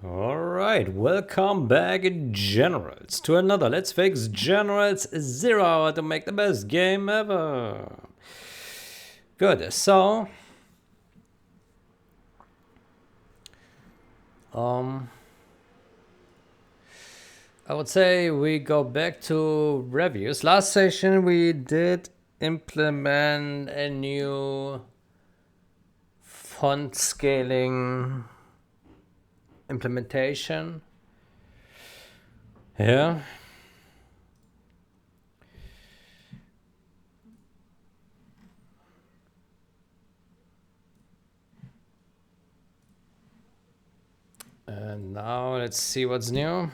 Alright, welcome back, Generals, to another Let's Fix Generals 0 Hour to make the best game ever. Good, so... I would say we go back to reviews. Last session we did implement a new font scaling implementation. Yeah. And now let's see what's new.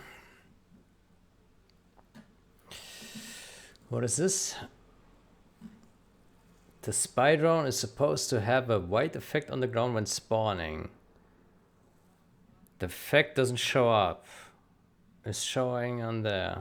What is this? The spy drone is supposed to have a white effect on the ground when spawning. The effect doesn't show up. It's showing on there.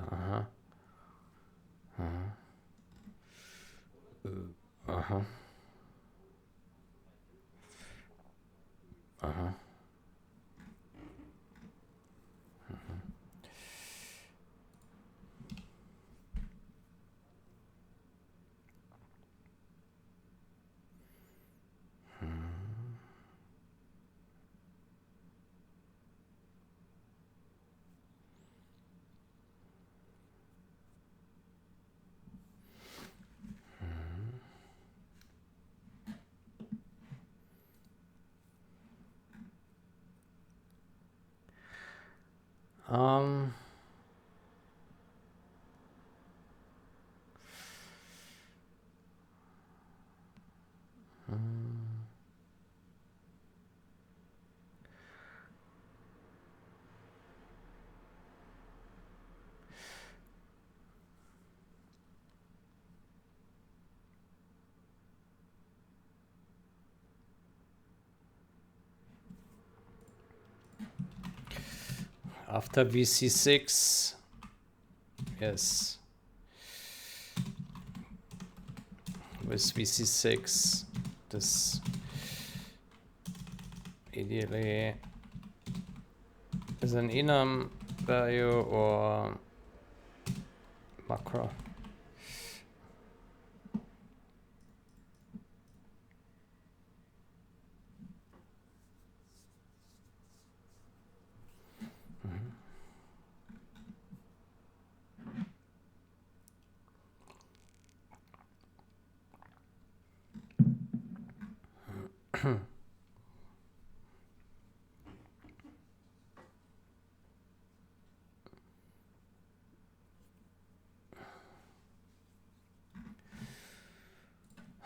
Um, after VC6, yes, with VC6, this ideally is an enum value or macro.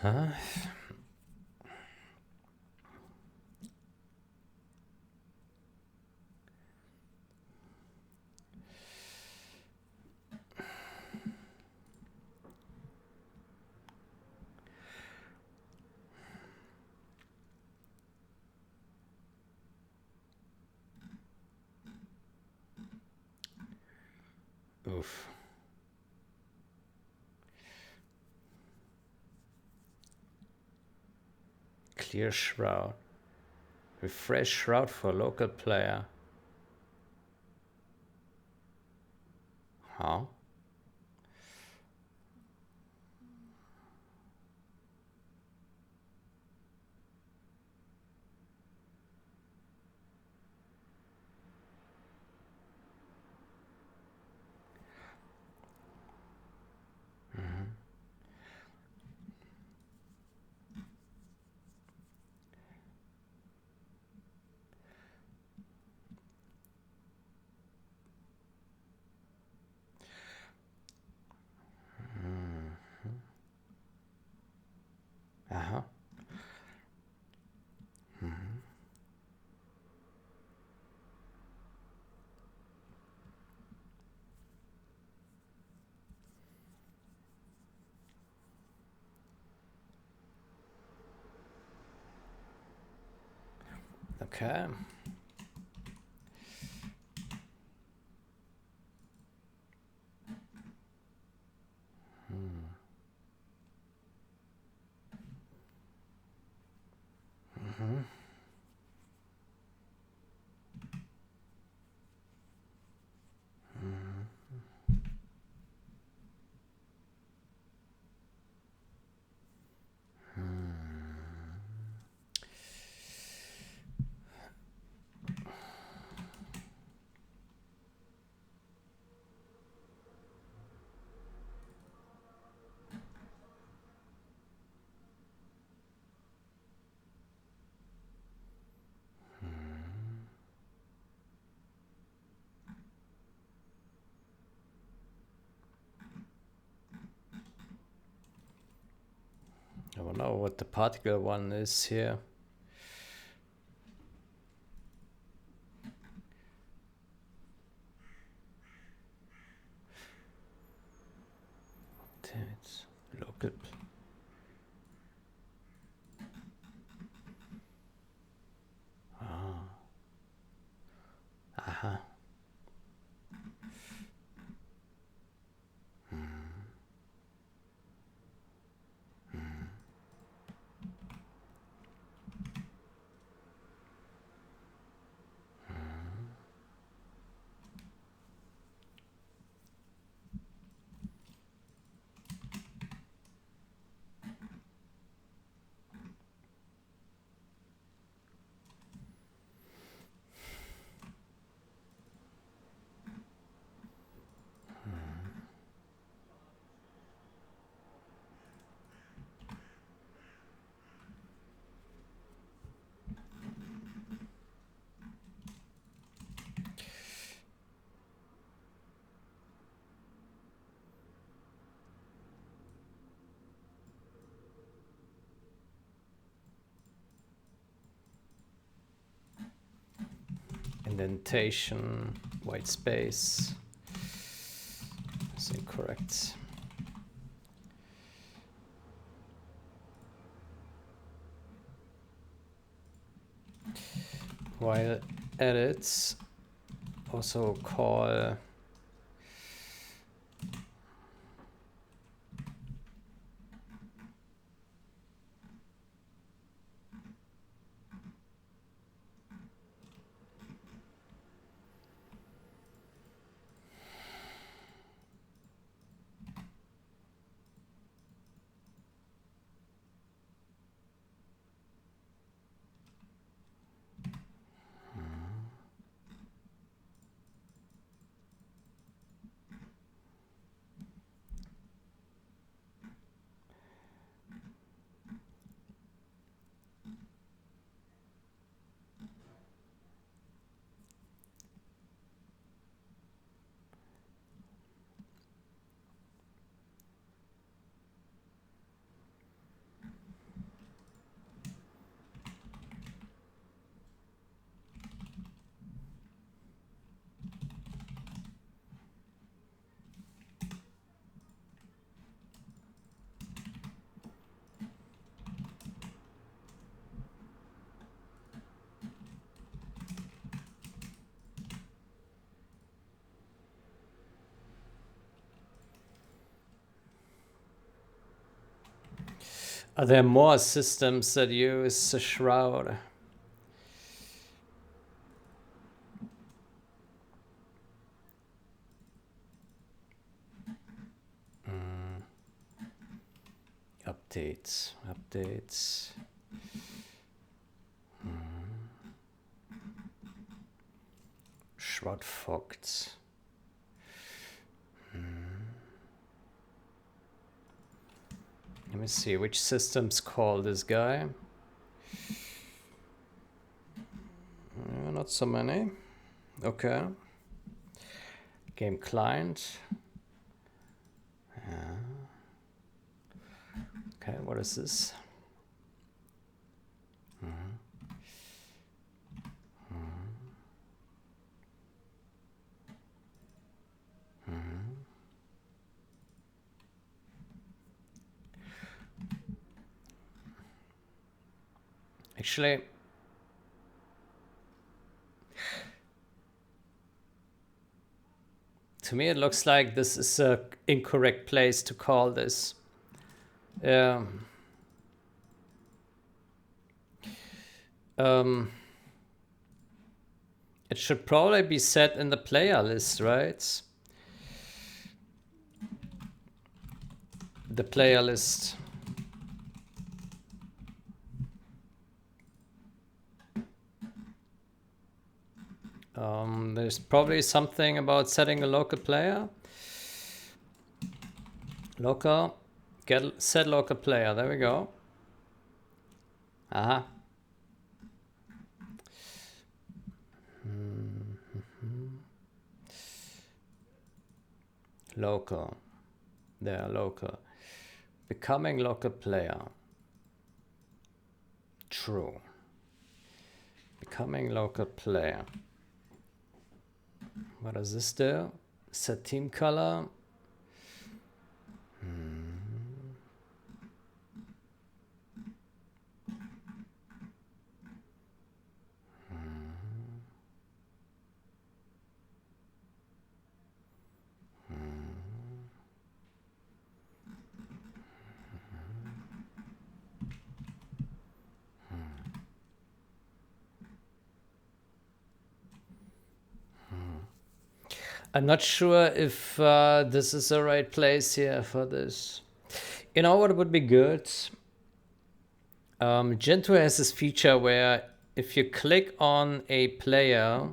Huh? Oof. Clear shroud. Refresh shroud for local player. Huh? Uh-huh. Okay. I don't know what the particle one is here. It's local. Aha. Indentation, white space. That's incorrect. While edits, also call Are there more systems that use a shroud? Updates. Shroud fogged. Let me see which systems call this guy. Not so many. Okay. Game client. Okay, what is this? Actually, to me it looks like this is an incorrect place to call this. Yeah. It should probably be set in the player list, right? The player list. There's probably something about setting a local player. Local, set local player. There we go. Aha. Local. There, local. Becoming local player. True. Becoming local player. What does this do? Set team color. I'm not sure if this is the right place here for this. You know what would be good? Gentoo has this feature where if you click on a player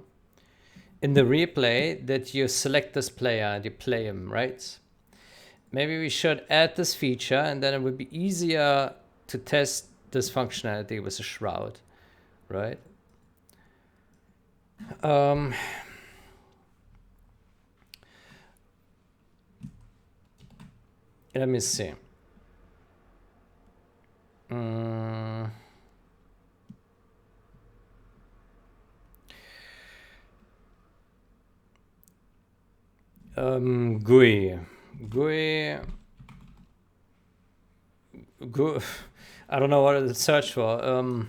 in the replay, that you select this player and you play him, right? Maybe we should add this feature, and then it would be easier to test this functionality with a shroud, right? Let me see. GUI. I don't know what to search for.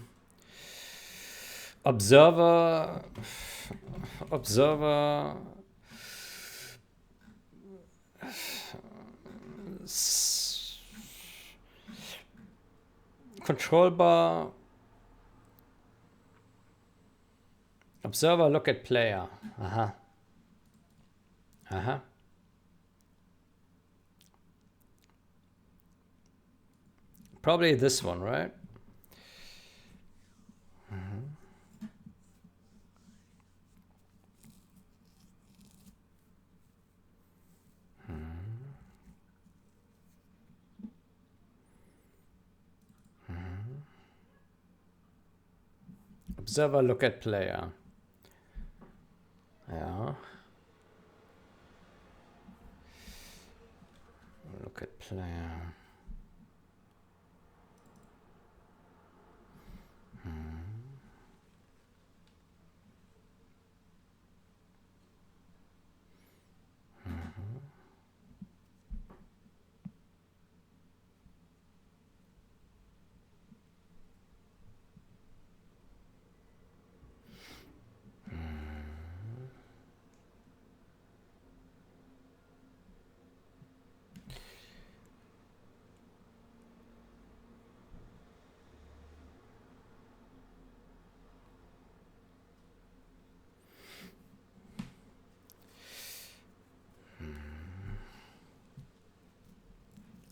Observer. Control bar. Observer, look at player. Probably this one, right? Observer, look at player. Yeah. Look at player.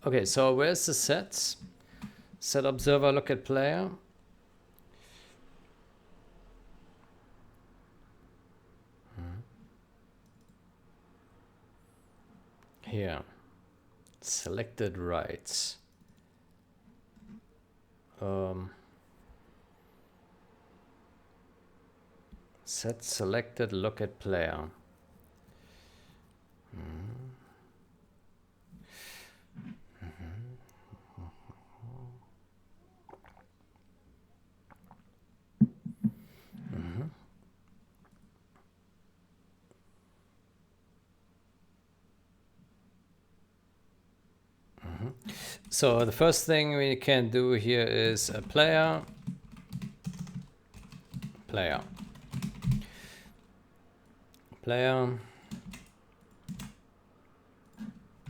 Okay, so where's the set? Set observer, look at player. Here. Selected rights. Set selected, look at player. So the first thing we can do here is a player.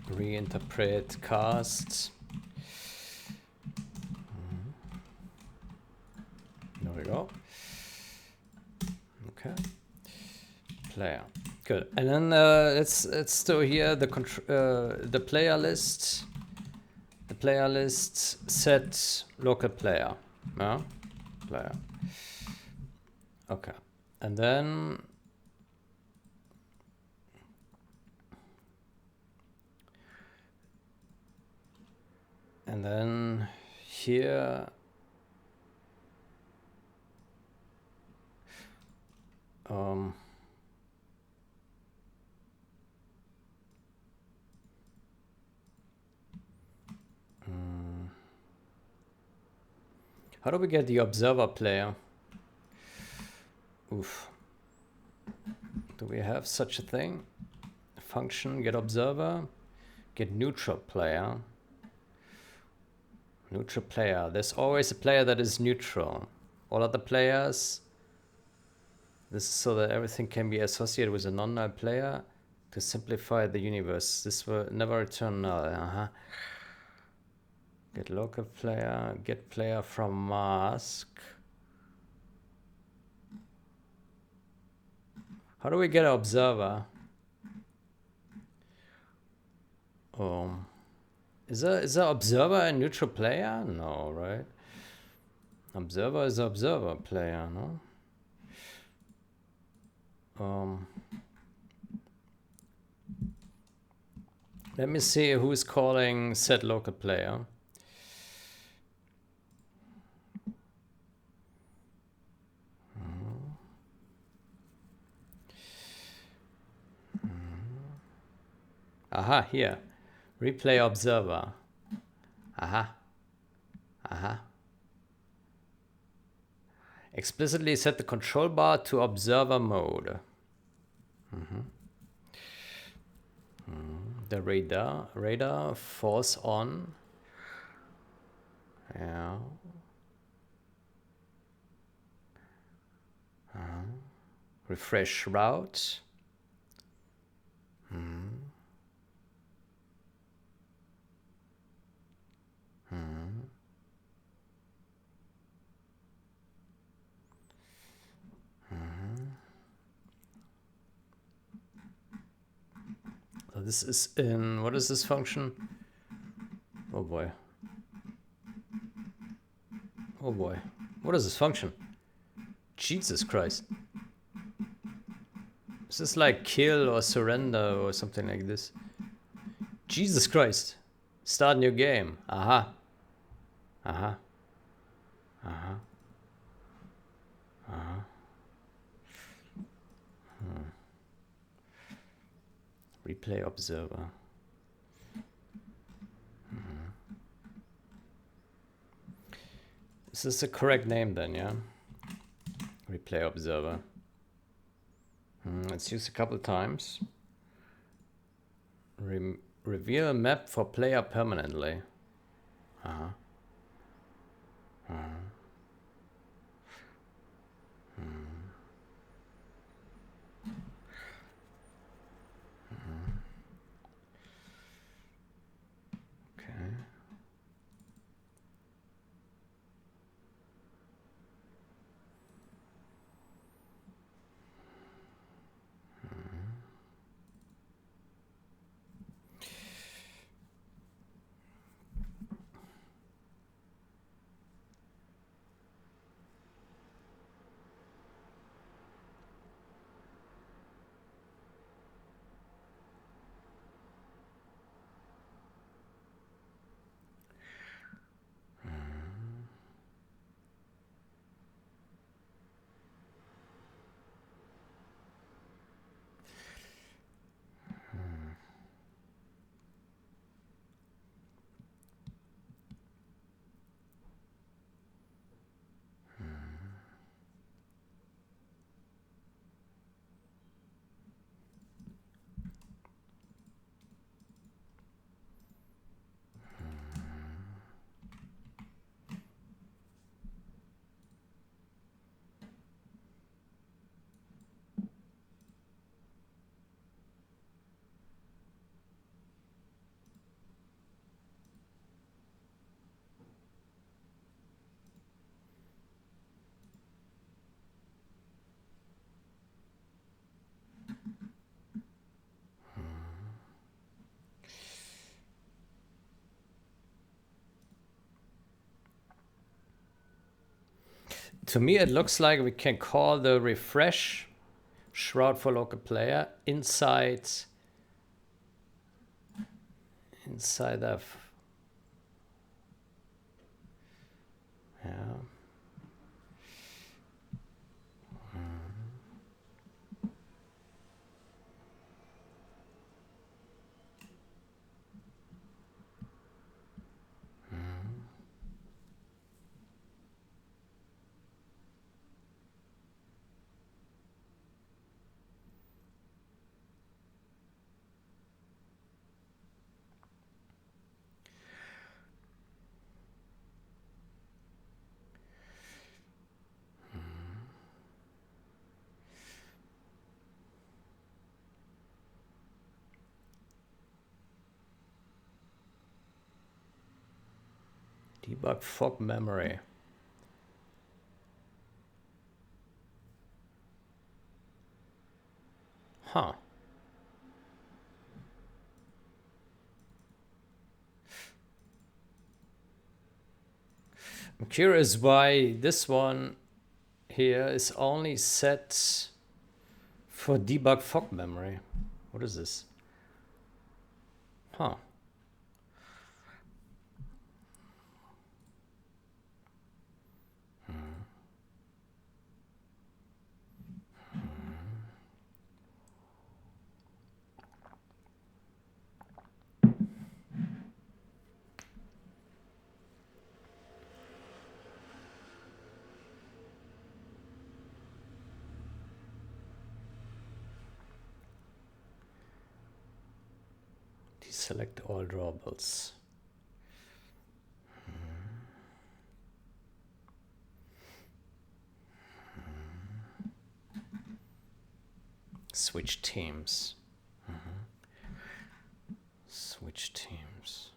Reinterpret cast. There we go. Okay. Player. Good. And then let's do here the player list. The player list set local player. Yeah. Player. Okay. And then here How do we get the observer player? Oof. Do we have such a thing? Function, get observer, get neutral player. Neutral player. There's always a player that is neutral. All other players. This is so that everything can be associated with a non-null player to simplify the universe. This will never return null. Get local player, get player from mask. How do we get an observer? Is a observer a neutral player? No, right? Observer is an observer player, no? Let me see who's calling set local player. Aha, here. Replay observer. Aha. Aha. Explicitly set the control bar to observer mode. The radar force on. Yeah. Refresh shroud. So this is in, what is this function? Oh boy. Oh boy. What is this function? Jesus Christ. Is this like kill or surrender or something like this? Jesus Christ. Start new game. Aha. Aha. Aha. Aha. Replay observer. Is this the correct name then, yeah? Replay observer. It's used a couple times. Reveal a map for player permanently. Okay. To me, it looks like we can call the refresh shroud for local player inside of, yeah. Debug fog memory. Huh. I'm curious why this one here is only set for debug fog memory. What is this? Huh. Deselect all drawables. Switch teams. Switch teams.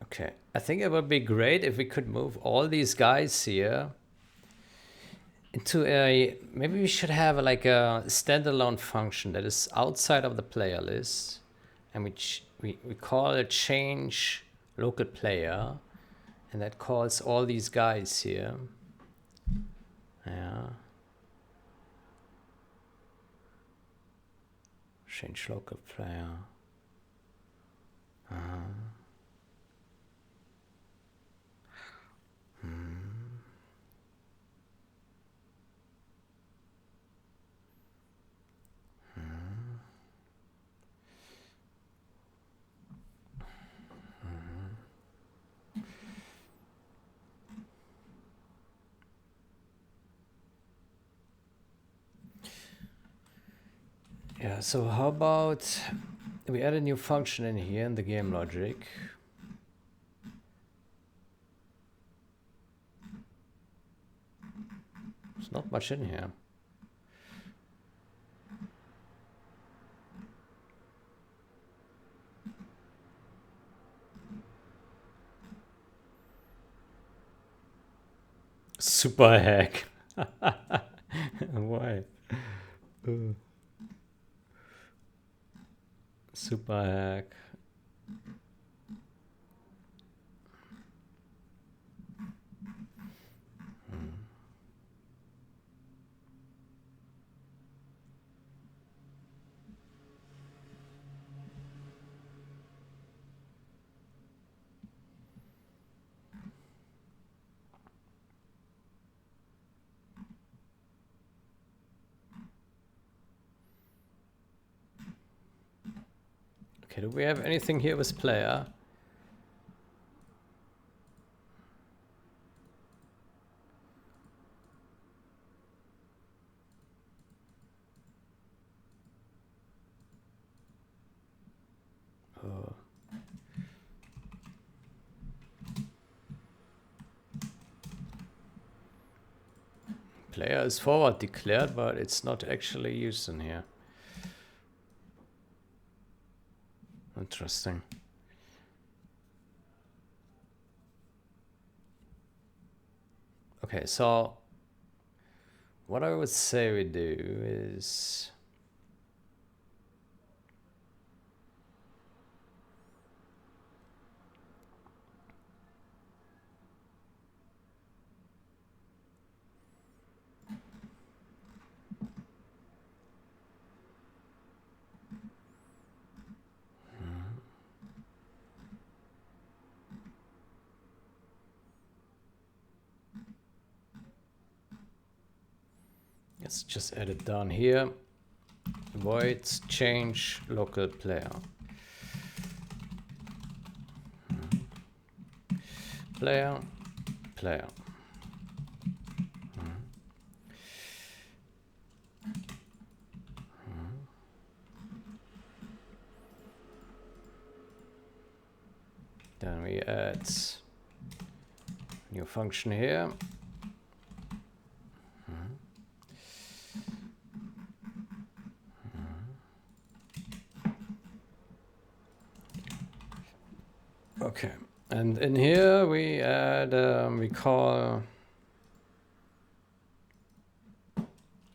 Okay, I think it would be great if we could move all these guys here into a, maybe we should have like a standalone function that is outside of the player list, and we call it change local player, and that calls all these guys here. Yeah. Change local player. Yeah, so how about we add a new function in here in the game logic. There's not much in here. Super hack. Why? Super hack. Okay, do we have anything here with player? Oh. Player is forward declared, but it's not actually used in here. Interesting. Okay, so what I would say we do is let's just add it down here. Void change local player. Player. Then we add new function here. Okay, And in here we add, we call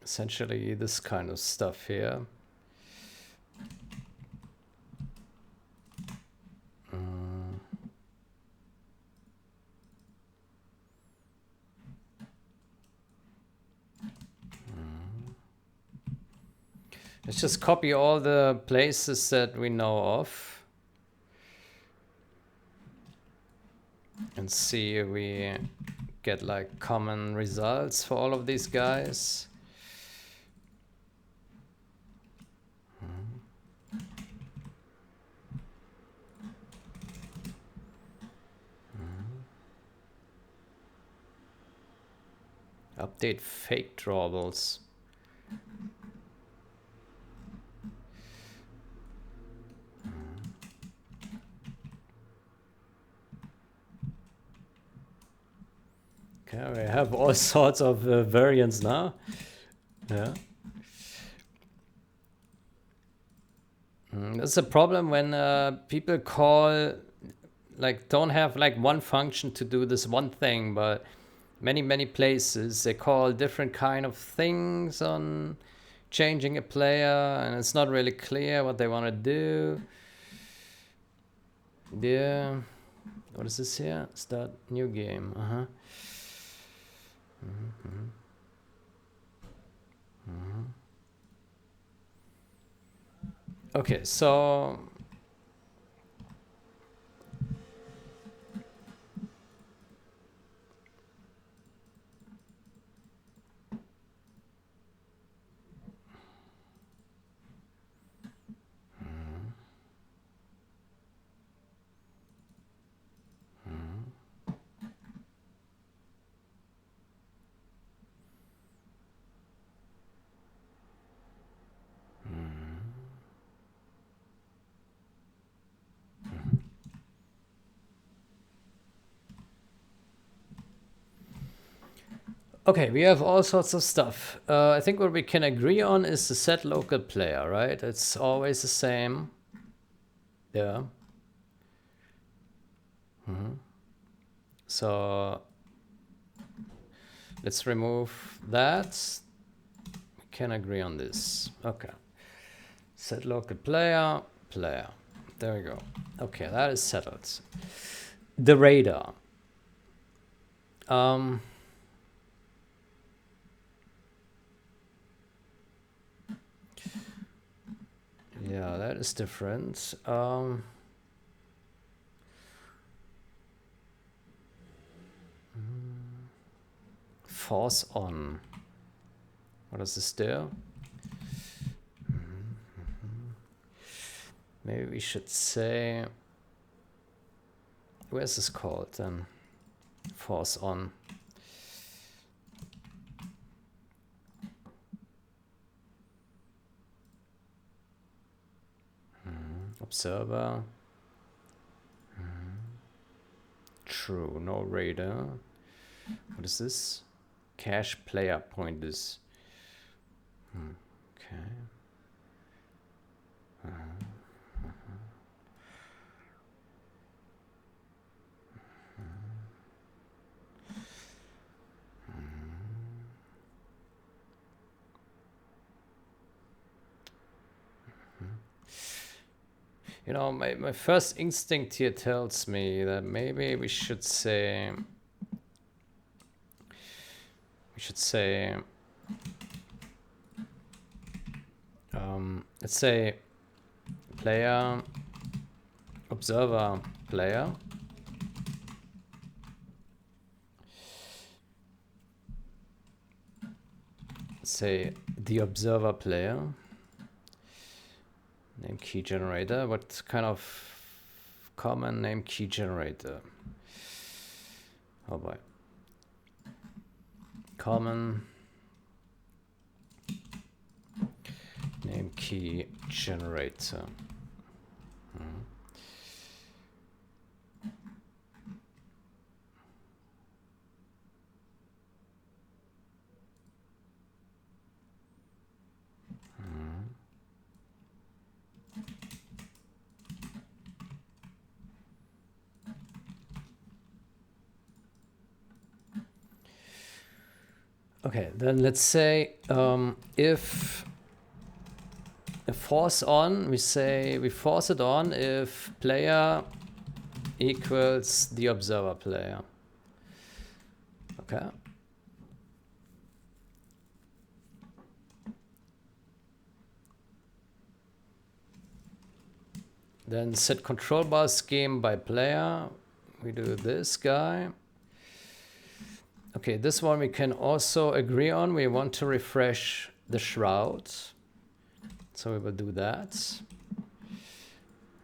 essentially this kind of stuff here. Let's just copy all the places that we know of and see if we get like common results for all of these guys. Update fake drawables. Okay, we have all sorts of variants now. Yeah. That's a problem when people call, like, don't have like one function to do this one thing, but many places they call different kind of things on changing a player, and it's not really clear what they want to do. Yeah. What is this here? Start new game. Okay, so okay, we have all sorts of stuff. I think what we can agree on is the set local player, right? It's always the same. Yeah. So let's remove that. We can agree on this. Okay. Set local player, player. There we go. Okay, that is settled. The radar. Yeah, that is different. Force on. What does this do? Maybe we should say, where's this called then? Force on. Observer. True, no radar. What is this? Cache player pointers. Okay. You know, my first instinct here tells me that maybe we should say, let's say player, observer player. Say the observer player. Name key generator. What kind of common name key generator? Oh boy. Common name key generator. Okay, then let's say if force on, we say we force it on if player equals the observer player. Okay. Then set control bar scheme by player. We do this guy. Okay, this one we can also agree on. We want to refresh the shroud. So we will do that.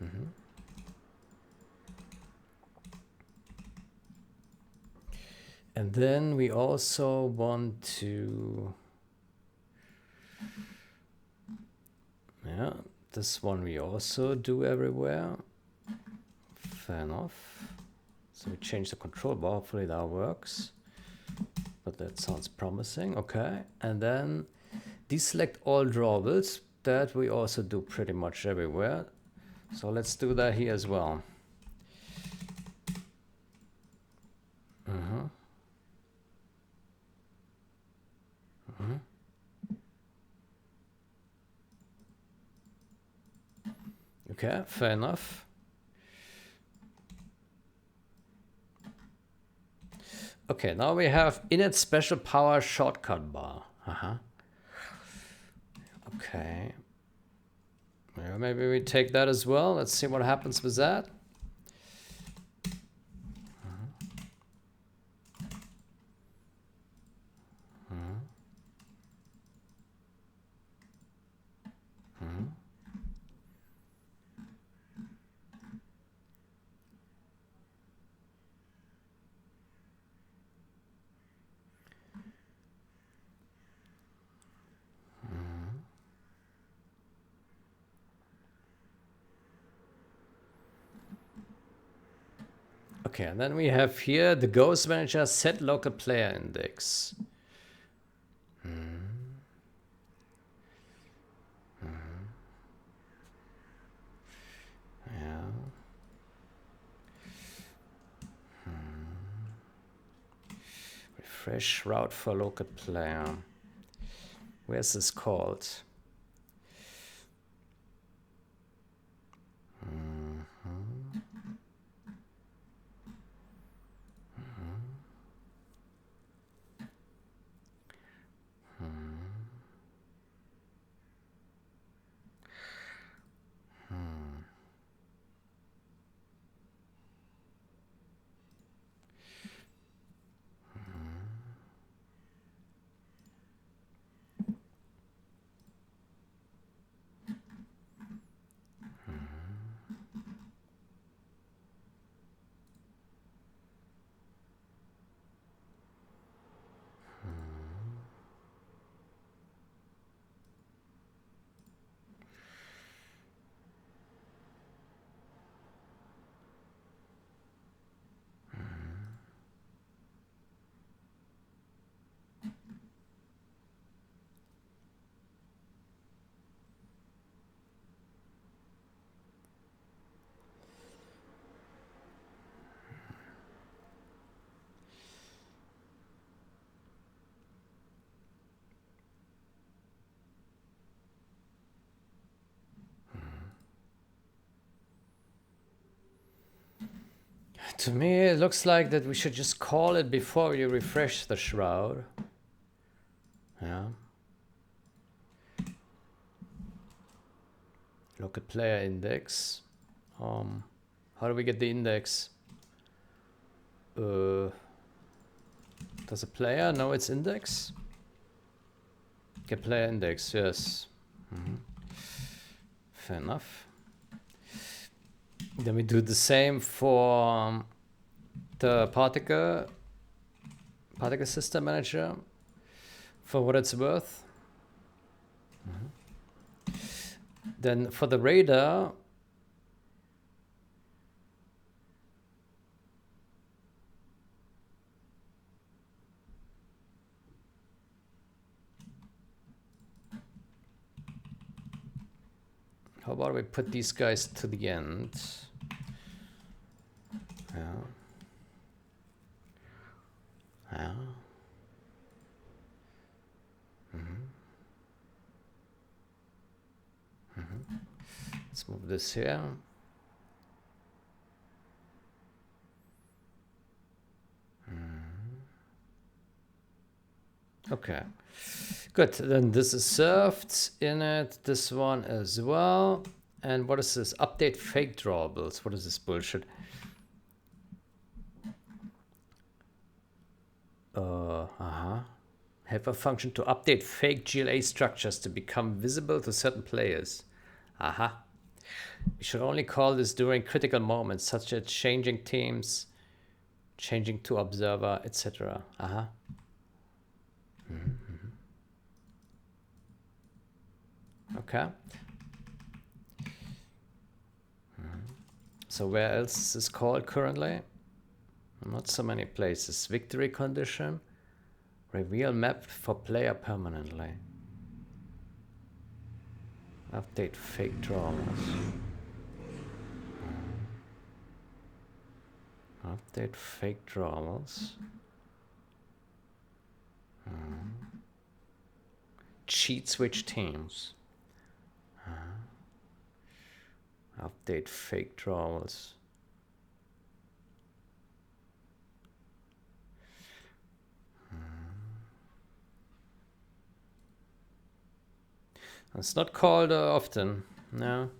Mm-hmm. And then we also want to, yeah, this one we also do everywhere. Fair enough. So we change the control bar, hopefully that works. But that sounds promising, okay. And then deselect all drawables, that we also do pretty much everywhere. So let's do that here as well. Mm-hmm. Mm-hmm. Okay, fair enough. Okay, now we have init special power shortcut bar. Okay. Yeah, maybe we take that as well. Let's see what happens with that. Okay, and then we have here the Ghost Manager set local player index. Yeah. Refresh shroud for local player. Where's this called? To me, it looks like that we should just call it before you refresh the shroud. Yeah. Local player index. How do we get the index? Does a player know its index? Get player index, yes. Fair enough. Then we do the same for the particle system manager for what it's worth. Then for the radar, how about we put these guys to the end? Yeah. Yeah. Let's move this here. Okay, good. Then this is served in it. This one as well. And what is this? Update fake drawables. What is this bullshit? Have a function to update fake GLA structures to become visible to certain players. We should only call this during critical moments, such as changing teams, changing to observer, etc. Okay. So where else is this called currently? Not so many places. Victory condition. Reveal map for player permanently. Update fake drawables. Update fake drawables. Cheat switch teams. Update fake drawables. It's not called often, no.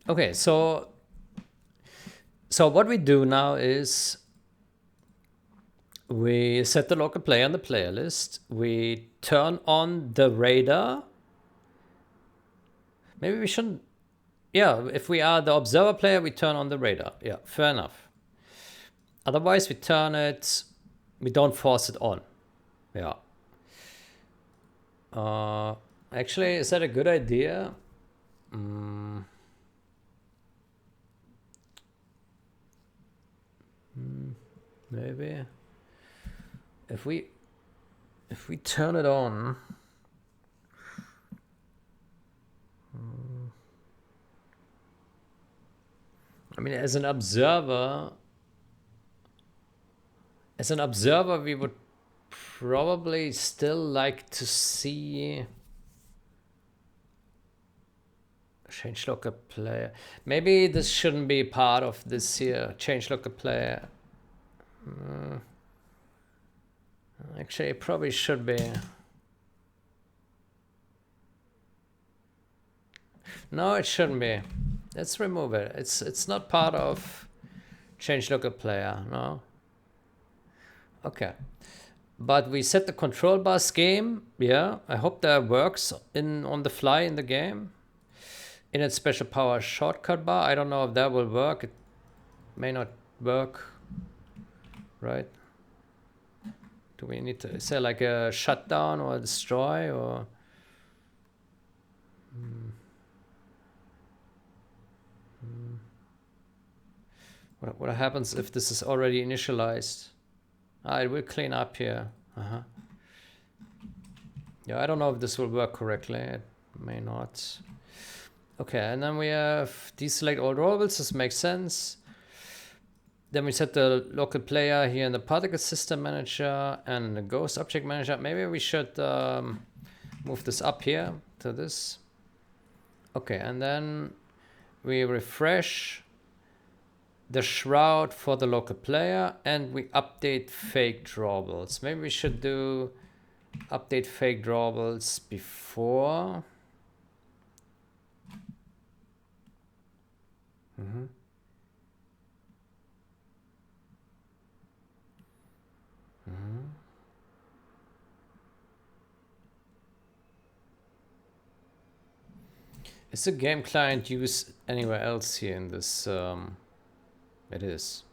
Okay, so what we do now is we set the local player on the player list. We turn on the radar. Maybe we shouldn't. Yeah, if we are the observer player, we turn on the radar. Yeah, fair enough. Otherwise, we turn it. We don't force it on. Yeah. Actually, is that a good idea? Maybe. If we turn it on. I mean, as an observer, we would probably still like to see change local player. Maybe this shouldn't be part of this here. Change local player. Actually, it probably should be. No, it shouldn't be. Let's remove it. It's not part of change local player. No. Okay. But we set the control bar scheme. Yeah, I hope that works on the fly in the game. In its special power shortcut bar. I don't know if that will work. It may not work. Right? Do we need to, is there like a shutdown or a destroy or? What happens if this is already initialized? It will clean up here. Yeah, I don't know if this will work correctly. It may not. Okay, and then we have deselect all roles. This makes sense. Then we set the local player here in the particle system manager and the ghost object manager. Maybe we should move this up here to this. Okay, and then we refresh the shroud for the local player and we update fake drawables. Maybe we should do update fake drawables before. Is the game client used anywhere else here in this? It is.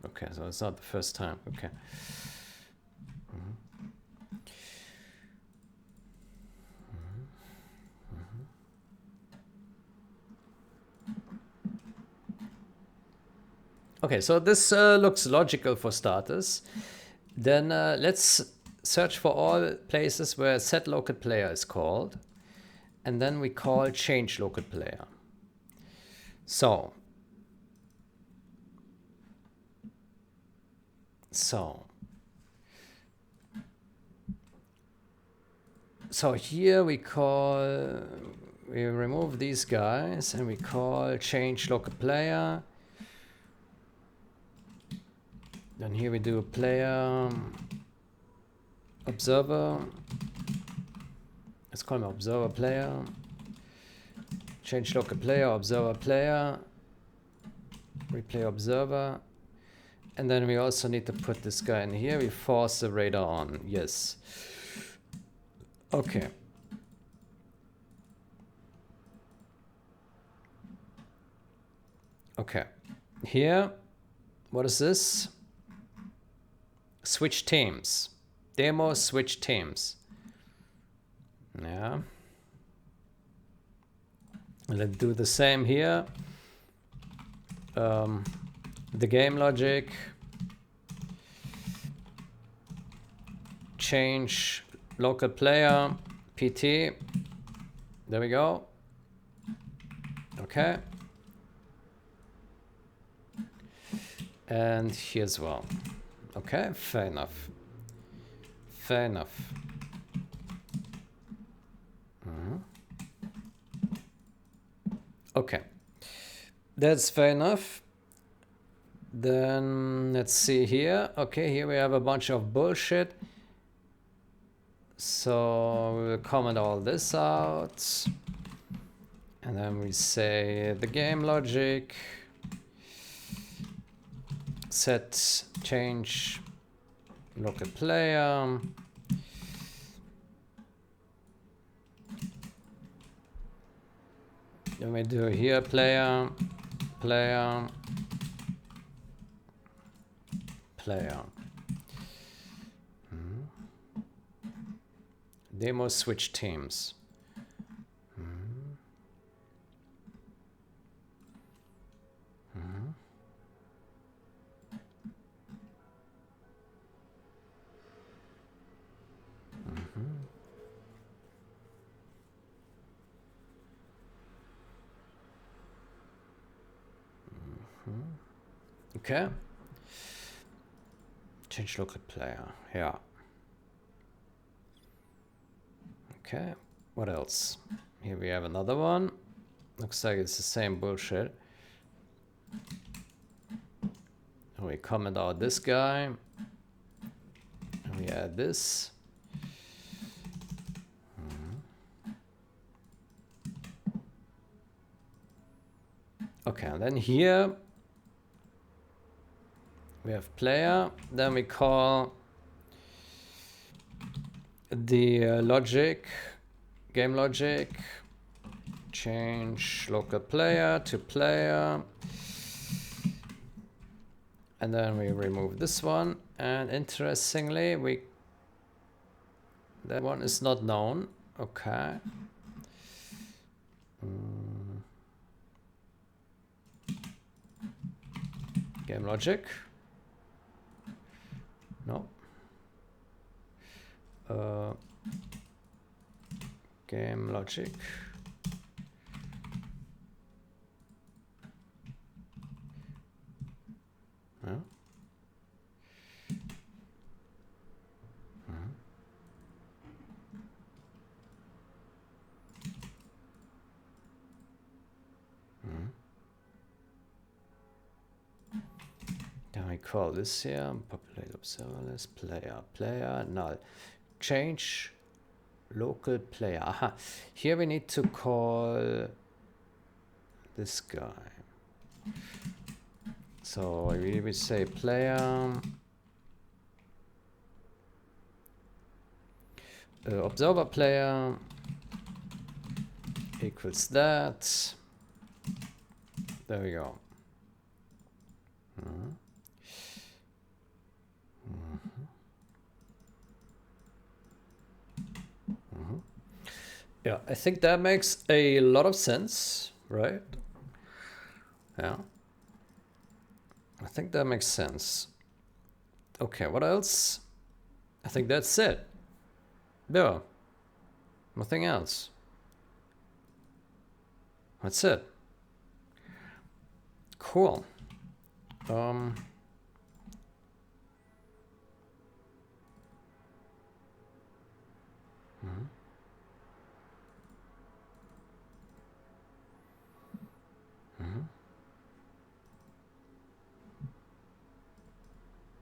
Okay, so it's not the first time. Okay. Okay, so this looks logical for starters. Then let's search for all places where set local player is called. And then we call change local player. So So here we remove these guys and we call change local player. Then here we do a player observer. Let's call him observer player. Change local player, observer player. Replay observer. And then we also need to put this guy in here. We force the radar on. Yes. Okay. Okay. Here, what is this? Switch teams. Demo switch teams. Yeah. Let's do the same here. The game logic. Change local player, PT. There we go. Okay. And here as well. Okay, fair enough. Fair enough. Okay. That's fair enough. Then let's see here. Okay, here we have a bunch of bullshit. So we will comment all this out. And then we say the game logic. Set change local player. Then we do here player, player, player. Demo switch teams. Okay. Change local player. Yeah. Okay. What else? Here we have another one. Looks like it's the same bullshit. We comment out this guy. And we add this. Okay, and then here we have player. Then we call the logic, game logic, change local player to player. And then we remove this one. And interestingly, that one is not known. Okay. Game logic. No. Game logic. No. Then we call this here populate observer list player null. Change local player. Aha. Here we need to call this guy. So we will say player observer player equals that. There we go. Yeah, I think that makes a lot of sense, right? Yeah. I think that makes sense. Okay, what else? I think that's it. Yeah. Nothing else. That's it. Cool.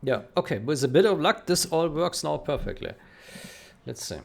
Yeah, okay, with a bit of luck, this all works now perfectly. Let's see.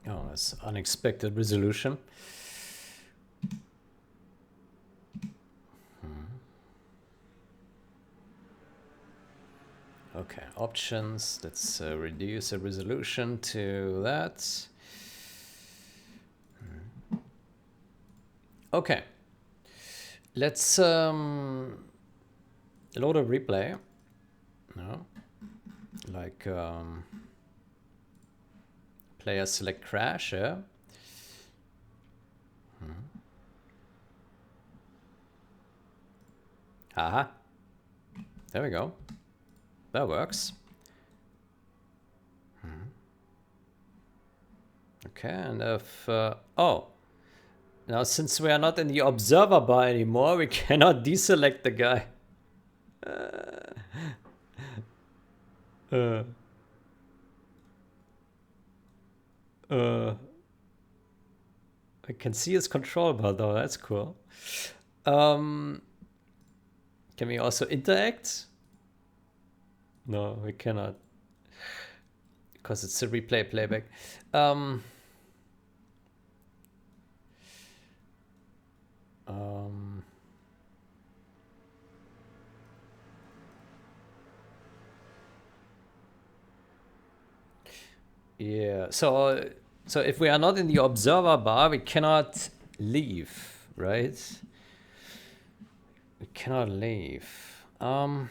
Oh, that's unexpected resolution. Okay, options. Let's reduce the resolution to that. Okay, let's load a replay. No, like player select crash. Yeah. Aha. There we go. That works. Okay, and if oh, now since we are not in the observer bar anymore, we cannot deselect the guy. I can see his control bar though. That's cool. Can we also interact? No, we cannot, because it's a replay playback. Yeah. So if we are not in the observer bar, we cannot leave, right? We cannot leave. How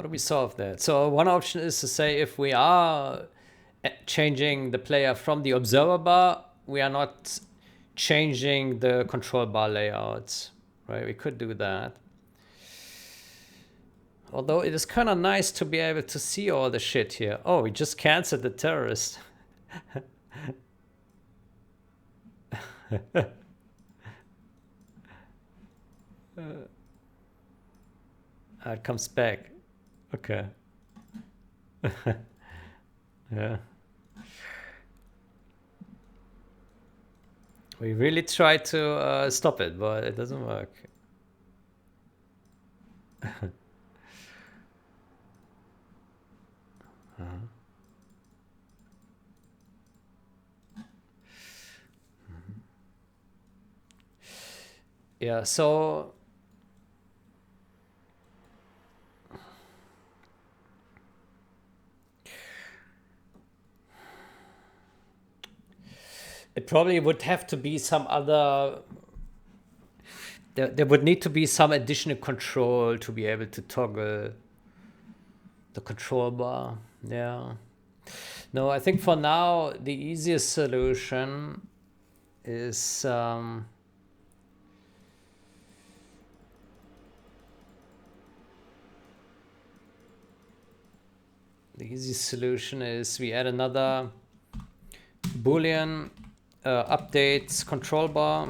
do we solve that? So one option is to say if we are changing the player from the observer bar, we are not changing the control bar layout, right? We could do that. Although it is kind of nice to be able to see all the shit here. Oh, we just canceled the terrorist. It comes back. Okay. Yeah. We really try to stop it, but it doesn't work. Yeah, so it probably would have to be some other. There would need to be some additional control to be able to toggle the control bar. Yeah. No, I think for now the easiest solution is the easiest solution is we add another Boolean updates control bar.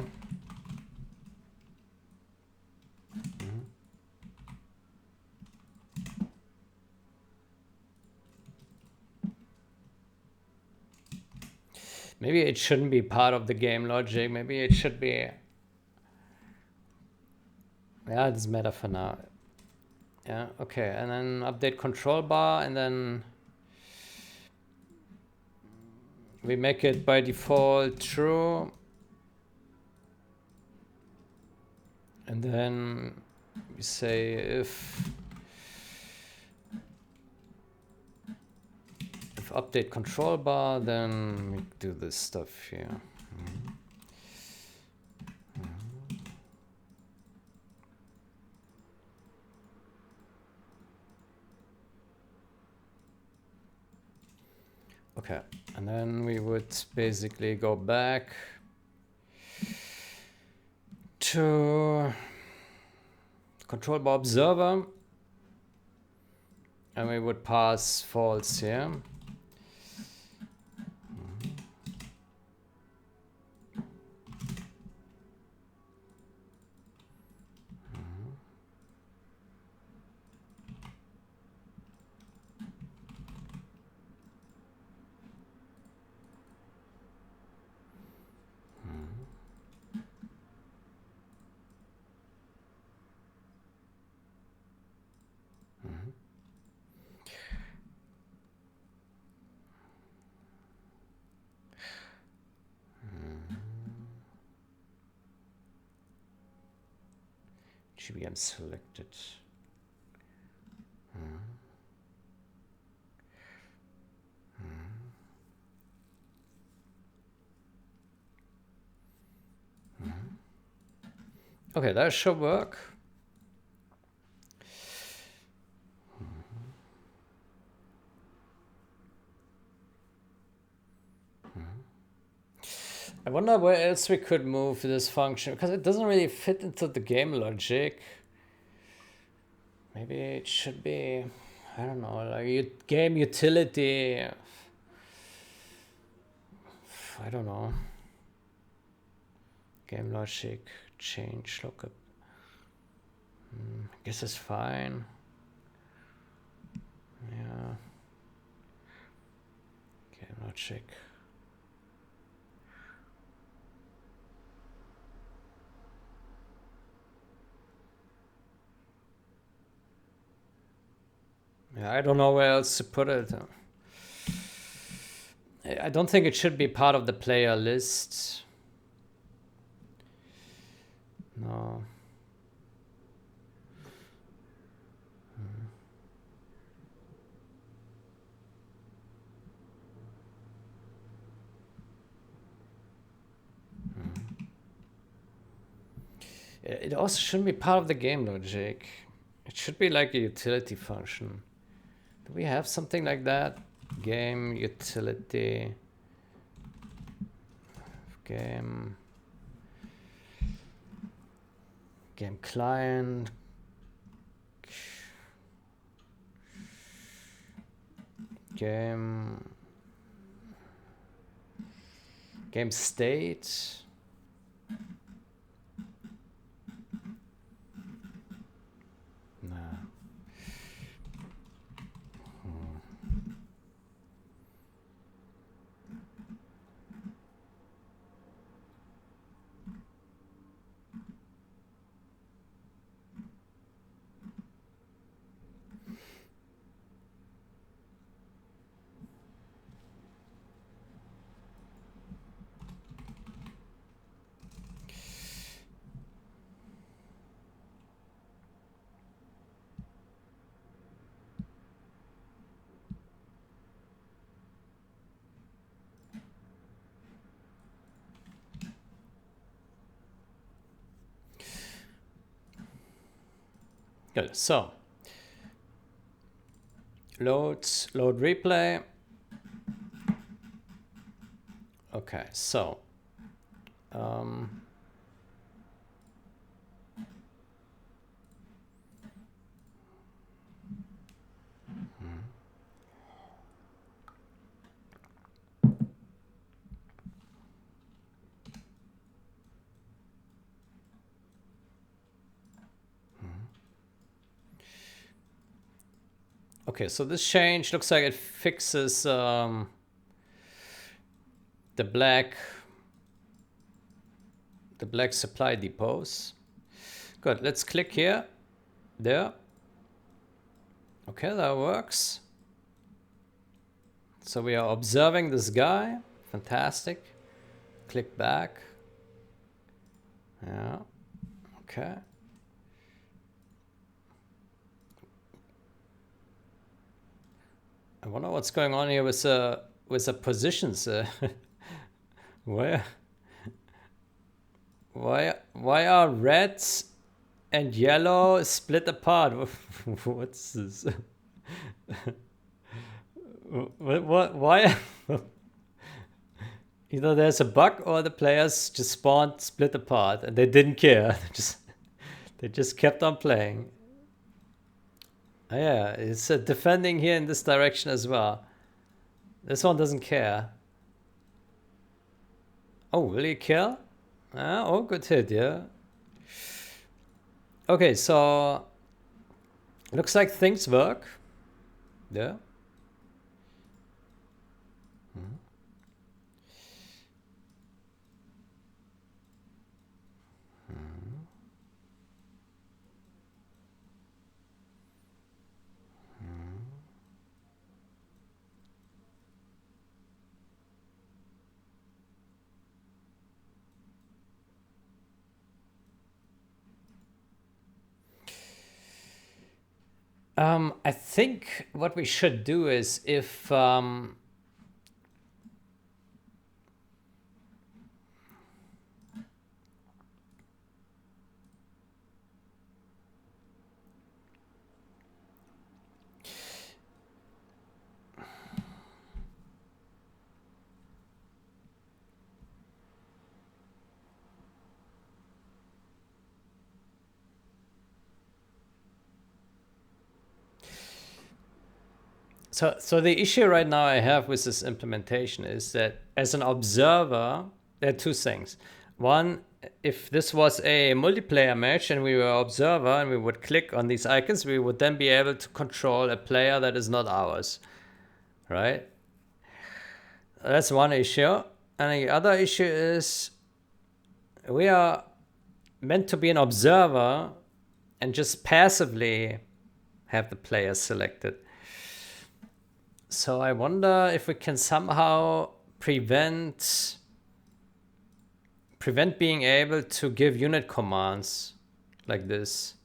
Maybe it shouldn't be part of the game logic. Maybe it should be. Yeah, it doesn't matter for now. Yeah, okay. And then update control bar, and then we make it by default true. And then we say if update control bar, then we do this stuff here. Okay, and then we would basically go back to control bar observer, and we would pass false here. GBM selected. Okay, that should work. I wonder where else we could move this function, because it doesn't really fit into the game logic. Maybe it should be, I don't know, like game utility. I don't know. Game logic, change lookup. I guess it's fine. Yeah. Game logic. Yeah, I don't know where else to put it. I don't think it should be part of the player list. No. It also shouldn't be part of the game logic. It should be like a utility function. Do we have something like that? Game utility. Game client. Game state. No. Good. So load replay. Okay, so okay, so this change looks like it fixes the black supply depots. Good. Let's click here. There. Okay, that works. So we are observing this guy. Fantastic. Click back. Yeah. Okay. I wonder what's going on here with the positions. Where, why are reds and yellow split apart? What's this? What? Why? Either there's a bug or the players just spawned split apart and they didn't care. They just kept on playing. Oh, yeah, it's defending here in this direction as well. This one doesn't care. Oh, will he kill? Oh, good hit, yeah. Okay, so looks like things work. Yeah. I think what we should do is if so the issue right now I have with this implementation is that as an observer, there are two things. One, if this was a multiplayer match and we were observer and we would click on these icons, we would then be able to control a player that is not ours, right? That's one issue. And the other issue is we are meant to be an observer and just passively have the players selected. So I wonder if we can somehow prevent being able to give unit commands like this.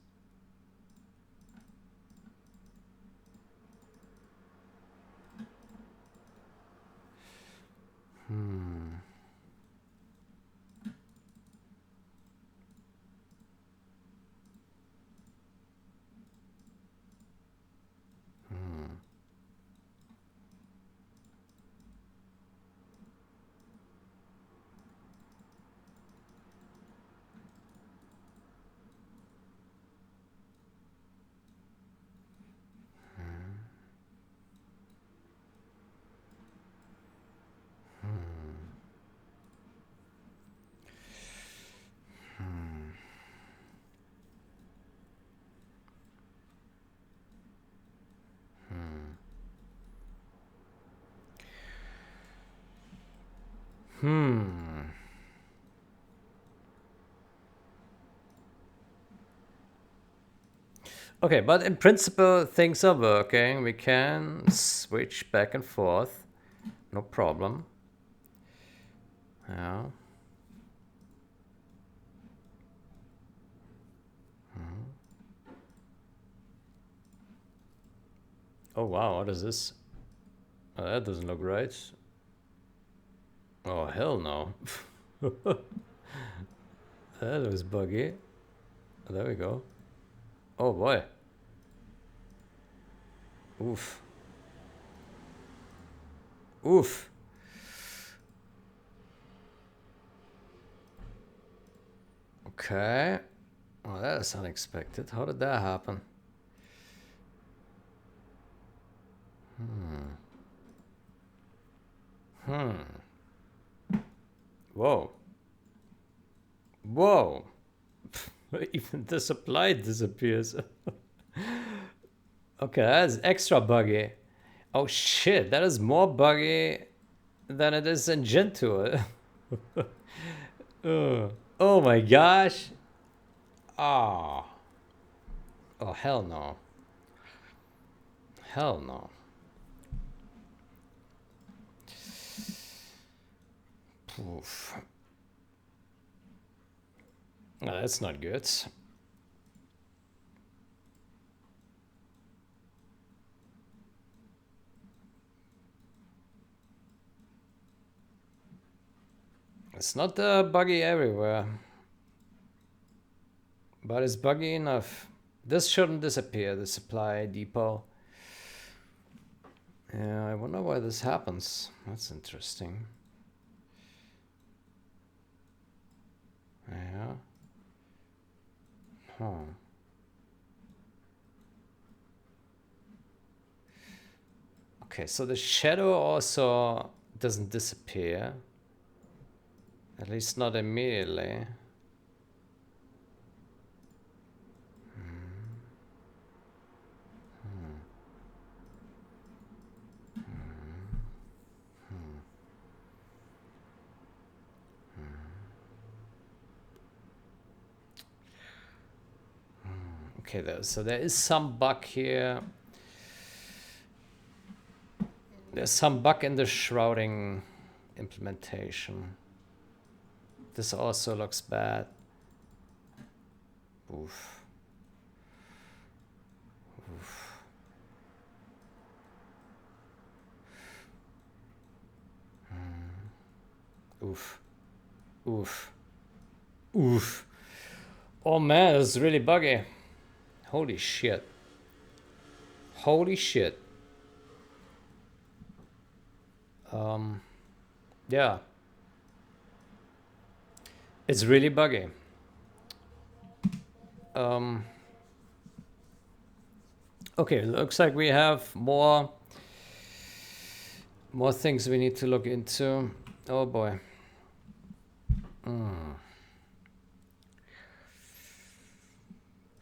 Okay, but in principle, things are working. We can switch back and forth. No problem. Yeah. Oh, wow, what is this? Oh, that doesn't look right. Oh, hell no. That was buggy. There we go. Oh, boy. Oof. Oof. Okay. Oh, that is unexpected. How did that happen? Whoa. Whoa. Even the supply disappears. Okay, that is extra buggy. Oh shit, that is more buggy than it is in Gentoo. Oh my gosh. Oh. Oh, hell no. Hell no. Oof. Oh, that's not good. It's not buggy everywhere, but it's buggy enough. This shouldn't disappear, the supply depot. Yeah, I wonder why this happens. That's interesting. Yeah. Huh. Okay, so the shadow also doesn't disappear. At least not immediately. Okay, so there is some bug here. There's some bug in the shrouding implementation. This also looks bad. Oof. Oof. Oof. Oof. Oof. Oh man, this is really buggy. Holy shit. Holy shit. Yeah. It's really buggy. Okay, looks like we have more things we need to look into. Oh boy.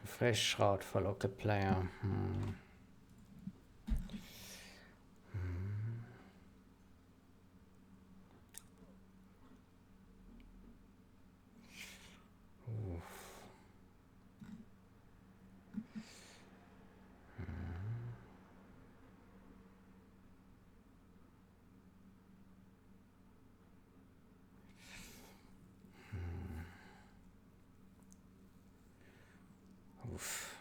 Fresh shroud for local player. Oof.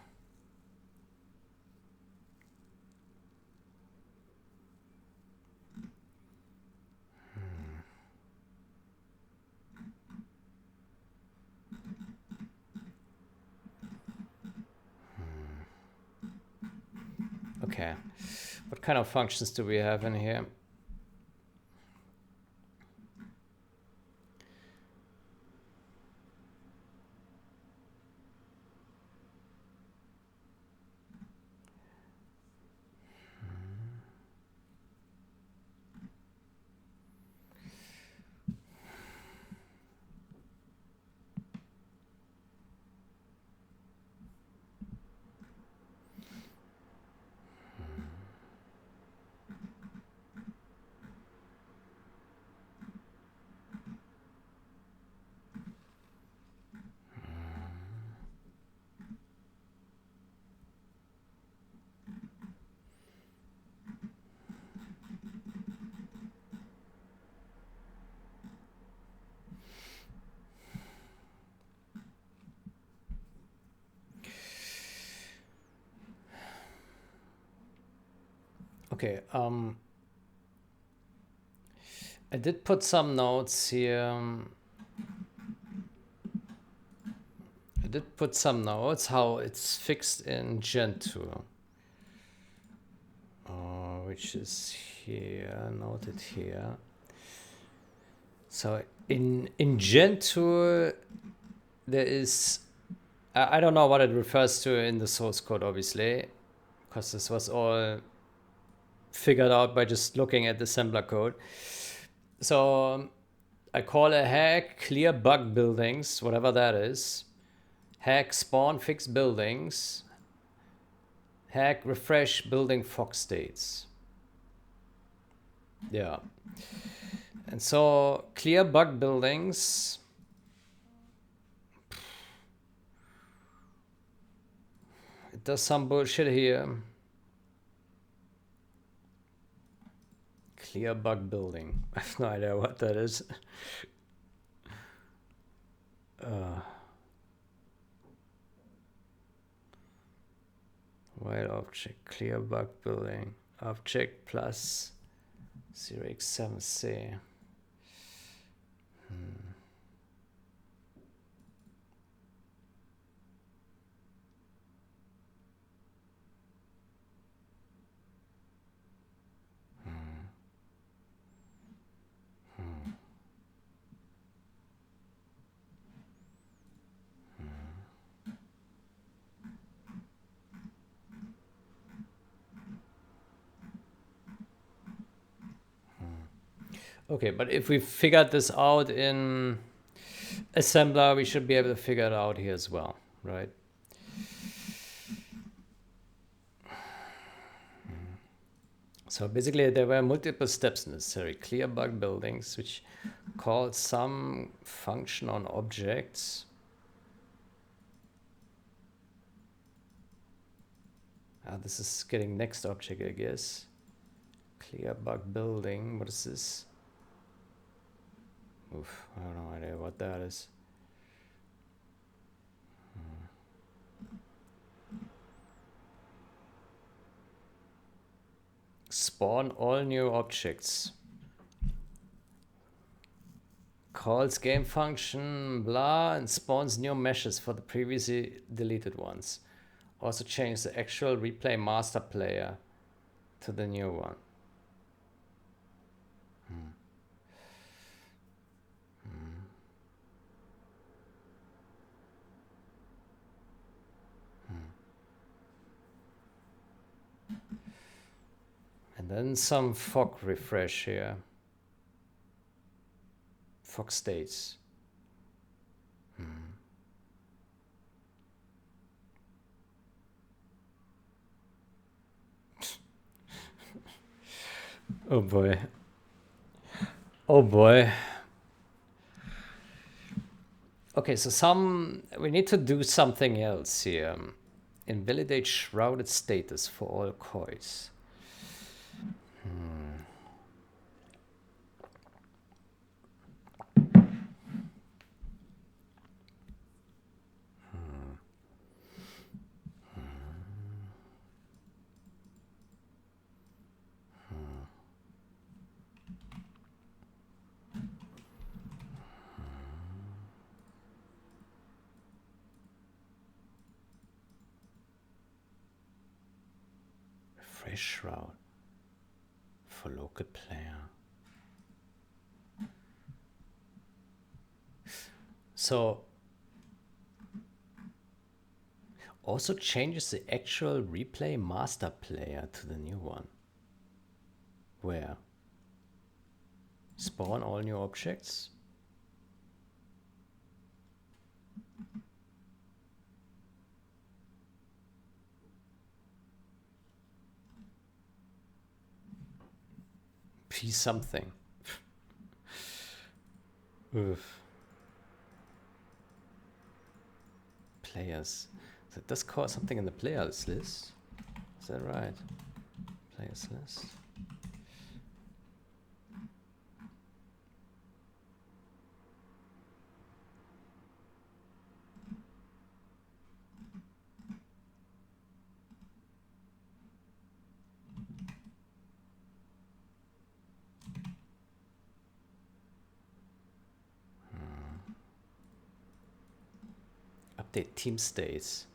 Okay. What kind of functions do we have in here? Okay, I did put some notes here. I did put some notes how it's fixed in Gen 2. Which is here, noted here. So in Gen 2, there is, I don't know what it refers to in the source code, obviously, because this was all figured out by just looking at the assembler code. So I call a hack clear bug buildings, whatever that is. Hack spawn fix buildings. Hack refresh building fog states. Yeah. And so clear bug buildings. It does some bullshit here. Clear bug building. I have no idea what that is. While object clear bug building. Object plus 0x7c. Okay, but if we figured this out in assembler, we should be able to figure it out here as well, right? So basically there were multiple steps necessary. Clear bug buildings, which called some function on objects. This is getting next object, I guess. Clear bug building, what is this? Oof, I have no idea what that is. Spawn all new objects. Calls game function, blah, and spawns new meshes for the previously deleted ones. Also change the actual replay master player to the new one. And then some fog refresh here. Fog states. Oh boy. Oh boy. Okay, so we need to do something else here. Invalidate shrouded status for all coins. Refresh shroud for local player. So also changes the actual replay master player to the new one. Where? Spawn all new objects? P something. Oof. Players. So it does call something in the players list. Is that right? Players list. Update team states.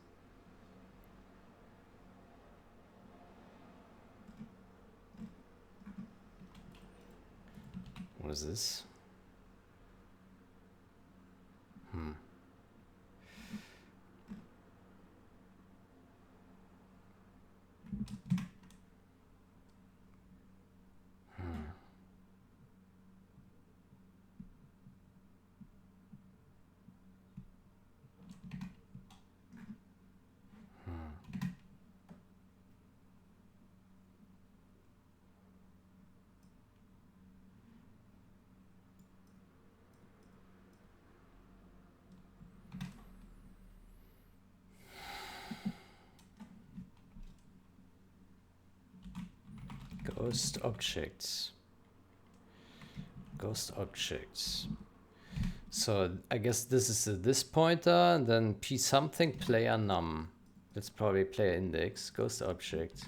What is this? Ghost objects. Ghost objects. So I guess this is this pointer, and then p something player num. That's probably player index. Ghost object.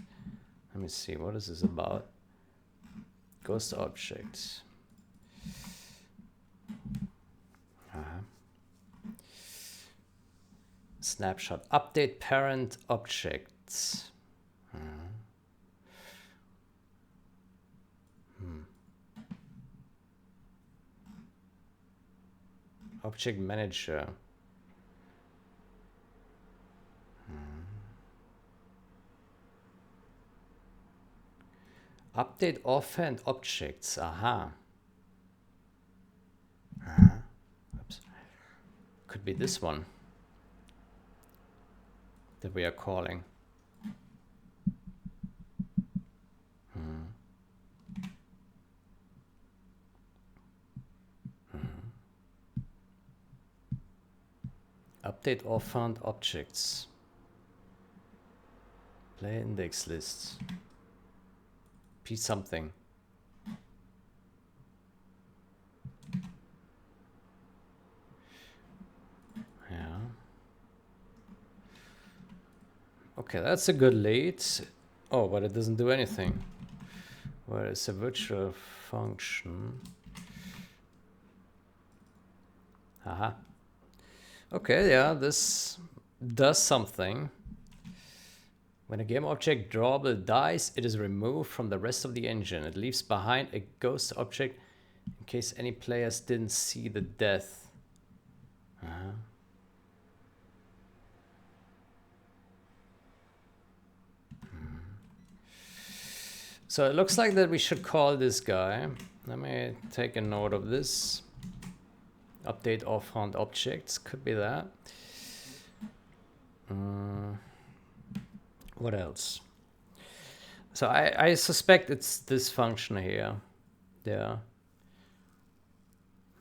Let me see. What is this about? Ghost object. Snapshot. Update parent objects. Object manager. Update offhand objects. Aha. Could be this one that we are calling. Update all found objects. Play index lists. P something. Yeah. Okay, that's a good lead. Oh, but it doesn't do anything. Where is a virtual function? Aha. Okay, yeah, this does something. When a game object drawable dies, it is removed from the rest of the engine. It leaves behind a ghost object in case any players didn't see the death. So it looks like that we should call this guy. Let me take a note of this. Update all found objects, could be that. What else? So I suspect it's this function here. Yeah.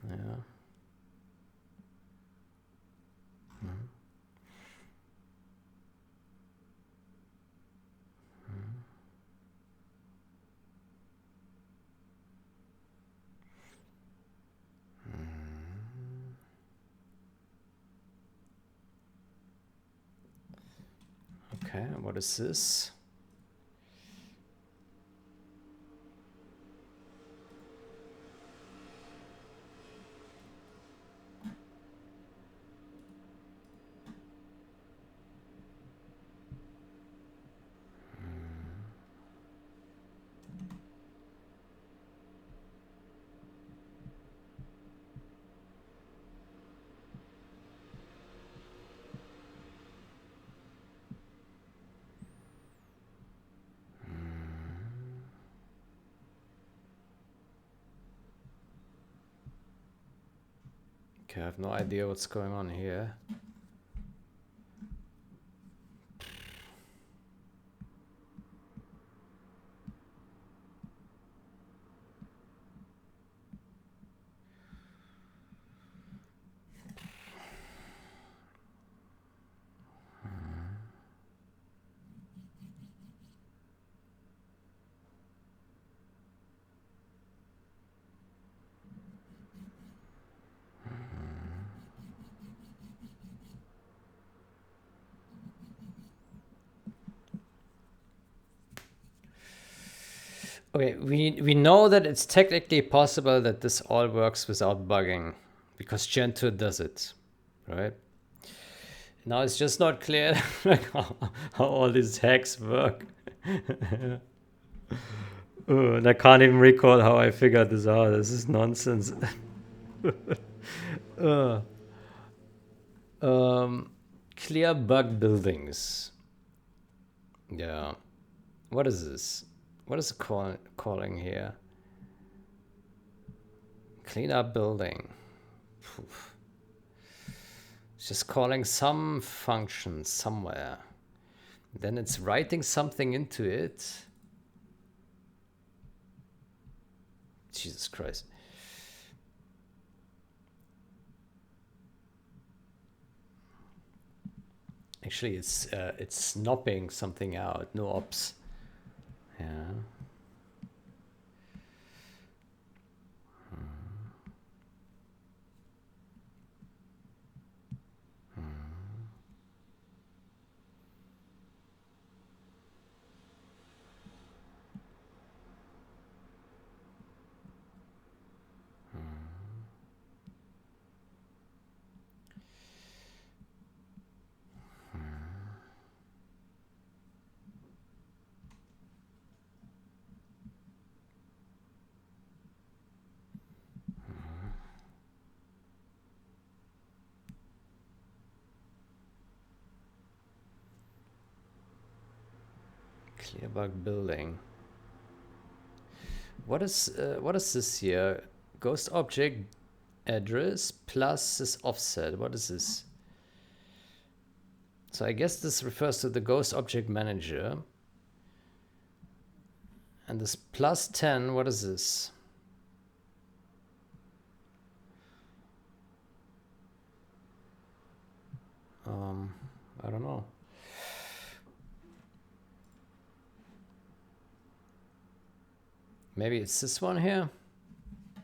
Yeah. Okay, what is this? Okay, I have no idea what's going on here. Okay, we know that it's technically possible that this all works without bugging, because Gen 2 does it, right? Now it's just not clear like how all these hacks work. And I can't even recall how I figured this out. This is nonsense. Clear bug buildings. Yeah. What is this? What is it calling here? Clean up building. Poof. It's just calling some function somewhere. Then it's writing something into it. Jesus Christ. Actually, it's snopping something out. No ops. Yeah. Clear bug building. What is this here? Ghost object address plus this offset. What is this? So I guess this refers to the Ghost Object Manager. And this plus 10, what is this? I don't know. Maybe it's this one here.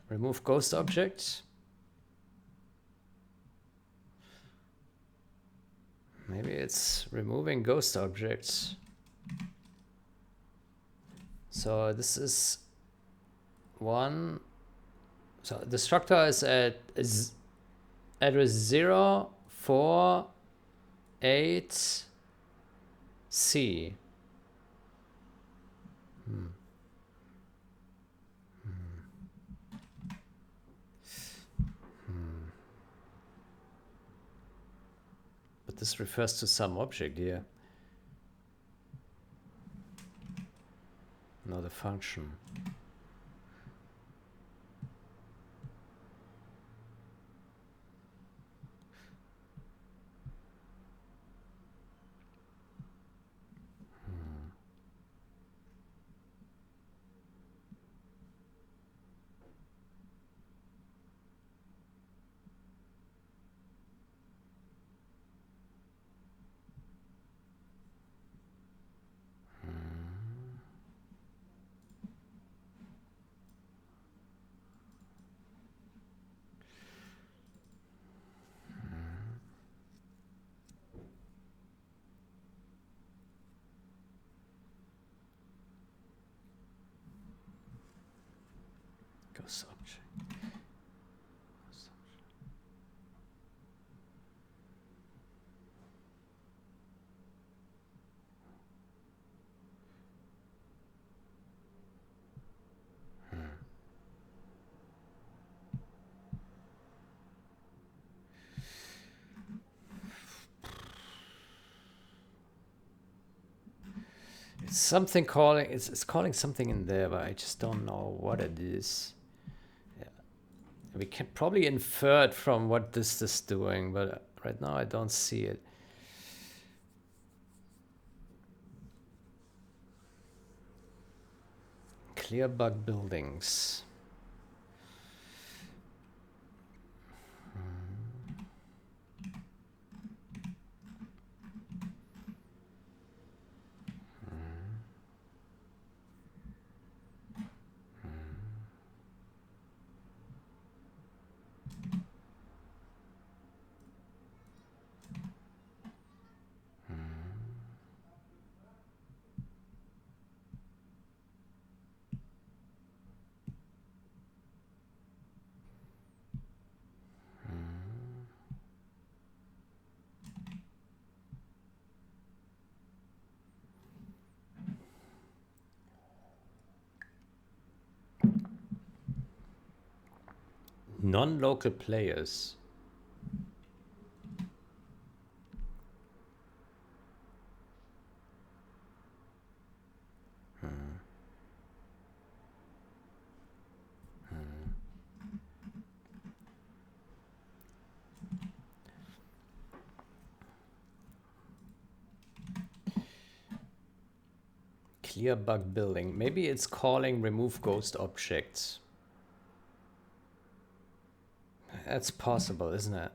Remove ghost object. Maybe it's removing ghost objects. So this is one. So the structure is at address 0, 4, 8, C. But this refers to some object here. Not a function. Ghost object. It's something calling, it's calling something in there, but I just don't know what it is. Yeah. We can probably infer it from what this is doing, but right now I don't see it. Clear bug buildings. Non-local players. Clear bug building. Maybe it's calling remove ghost objects. That's possible, isn't it?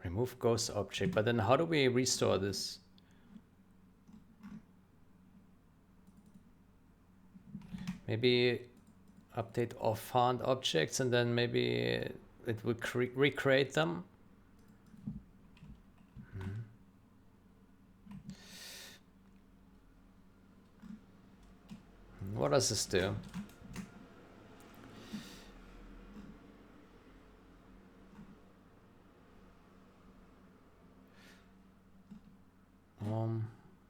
Remove ghost object, but then how do we restore this? Maybe update all found objects and then maybe it would recreate them. What does this do?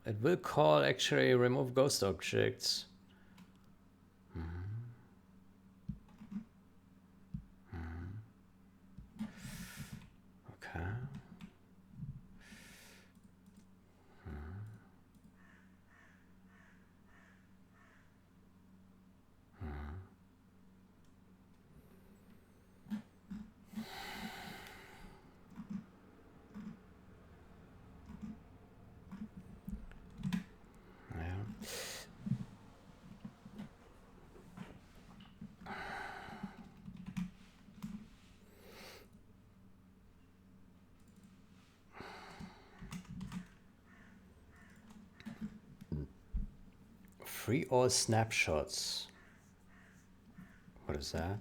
It will call actually remove ghost objects. Okay. Free all snapshots. What is that?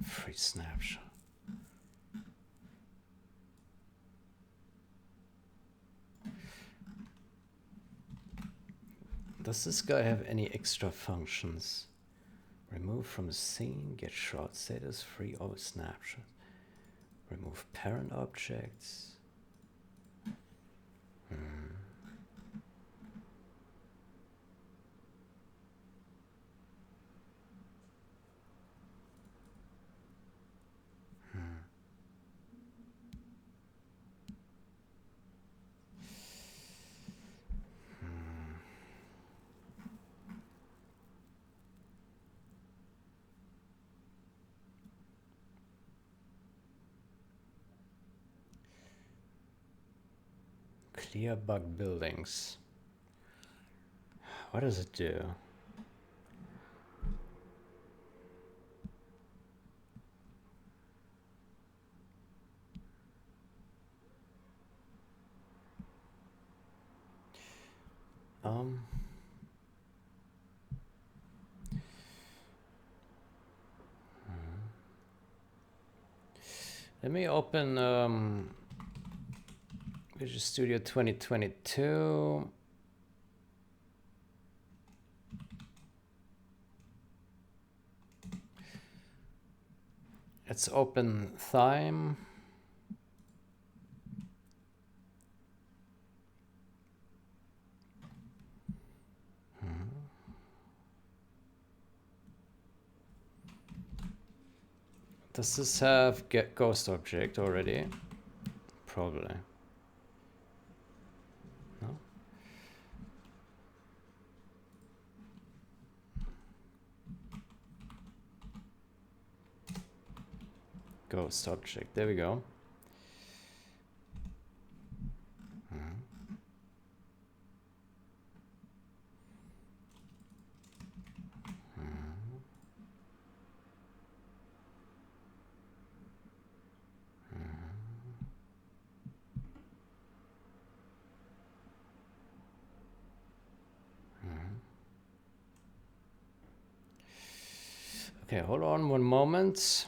Free snapshot. Does this guy have any extra functions? Remove from scene, get shroud status, free all snapshots. Remove parent objects. Clear bug buildings. What does it do? Let me open Visual Studio 2022. Let's open Thyme. Does this have get ghost object already? Probably. No? Ghost object, there we go. Okay, hold on one moment.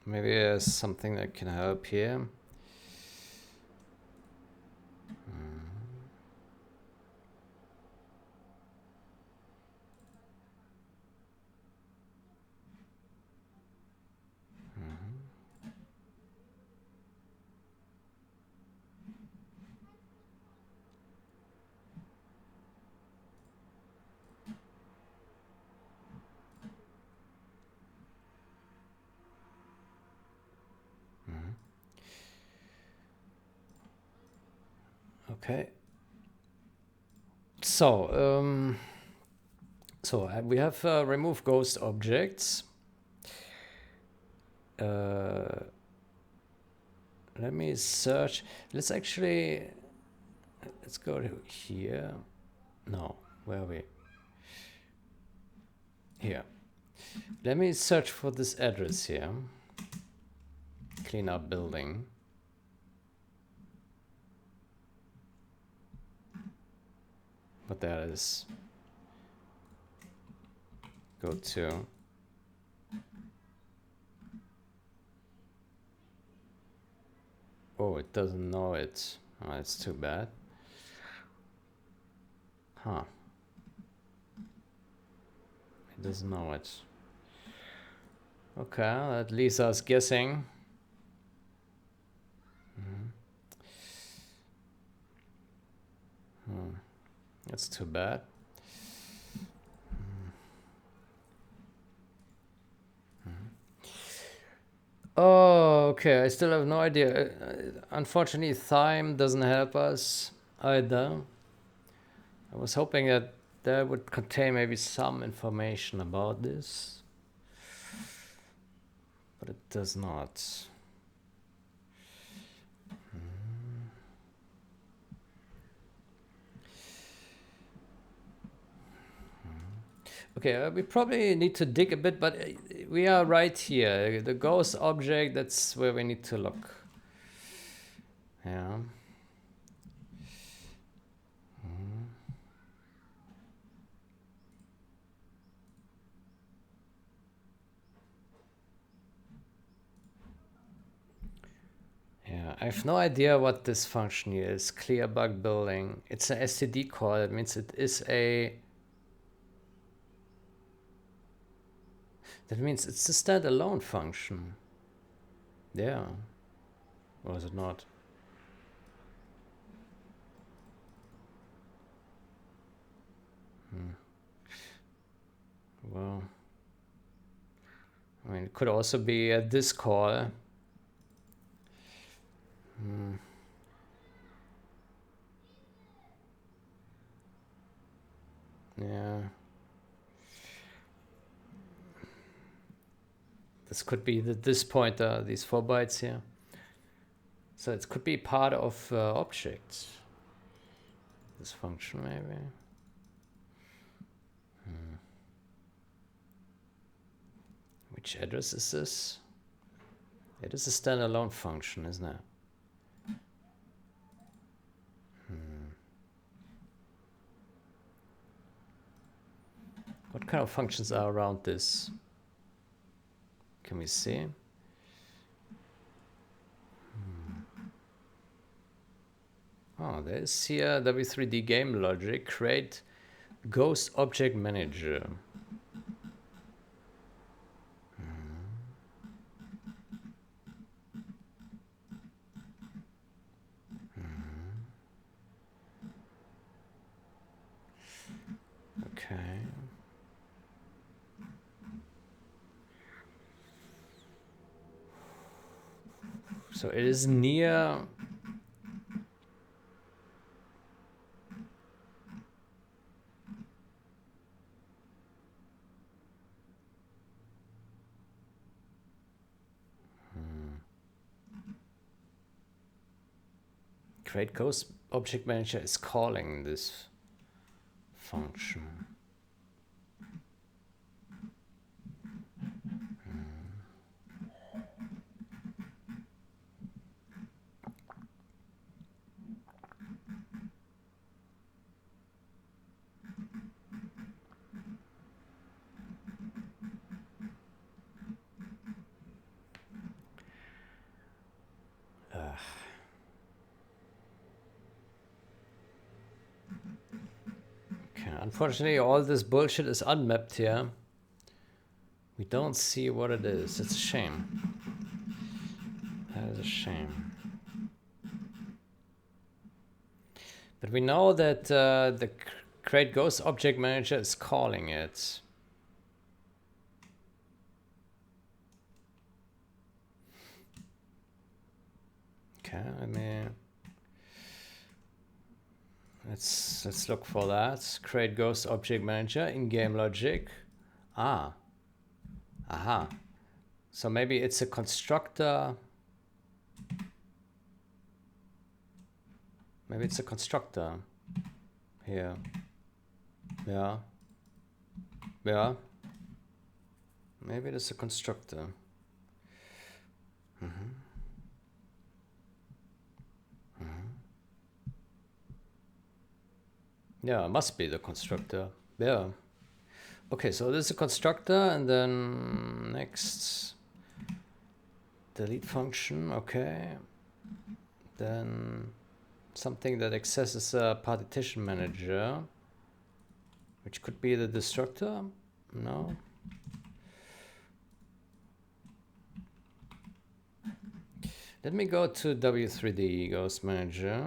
Maybe there's something that can help here. Okay. So, we have remove ghost objects. Let me search. Let's go to here. No, where are we? Here. Let me search for this address here. Clean up building. What that is. Go to. Oh, it doesn't know it. Oh, that's too bad. Huh. It doesn't know it. Okay, that leaves us guessing. That's too bad. Oh, okay. I still have no idea. Unfortunately, Thyme doesn't help us either. I was hoping that that would contain maybe some information about this. but it does not. Okay, we probably need to dig a bit, but we are right here. The ghost object, that's where we need to look. Yeah. Yeah, I have no idea what this function here is. Clear bug building. It's an STD call. That means it is a... That means it's a standalone function. Yeah. Or is it not? Well, I mean, it could also be this call. Yeah. This could be this pointer, these 4 bytes here. So it could be part of objects. This function maybe. Which address is this? It is a standalone function, isn't it? What kind of functions are around this? Can we see? Oh, there's here W3D game logic, create ghost object manager. Okay. So it is near... Create ghost object manager is calling this function. Unfortunately, all this bullshit is unmapped here. We don't see what it is. It's a shame. That is a shame. But we know that the create ghost object manager is calling it. Okay, let's look for that. Create ghost object manager in game logic. Aha. So maybe it's a constructor. Maybe it's a constructor here. Yeah. Maybe it is a constructor. Yeah, it must be the constructor. Yeah. Okay, so this is a constructor, and then next delete function. Okay. Then something that accesses a partition manager, which could be the destructor. No. Let me go to W3D Ghost Manager.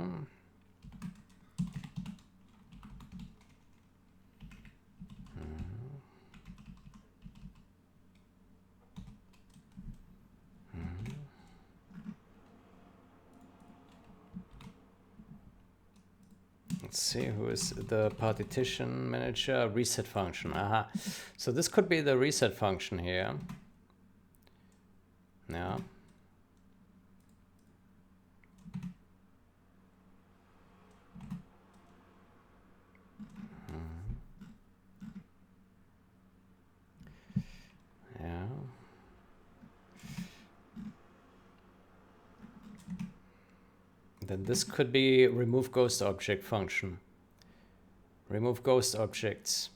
Let's see who is the partition manager. Reset function. Aha. So this could be the reset function here. Yeah. Yeah. Then this could be remove ghost object function. Remove ghost objects.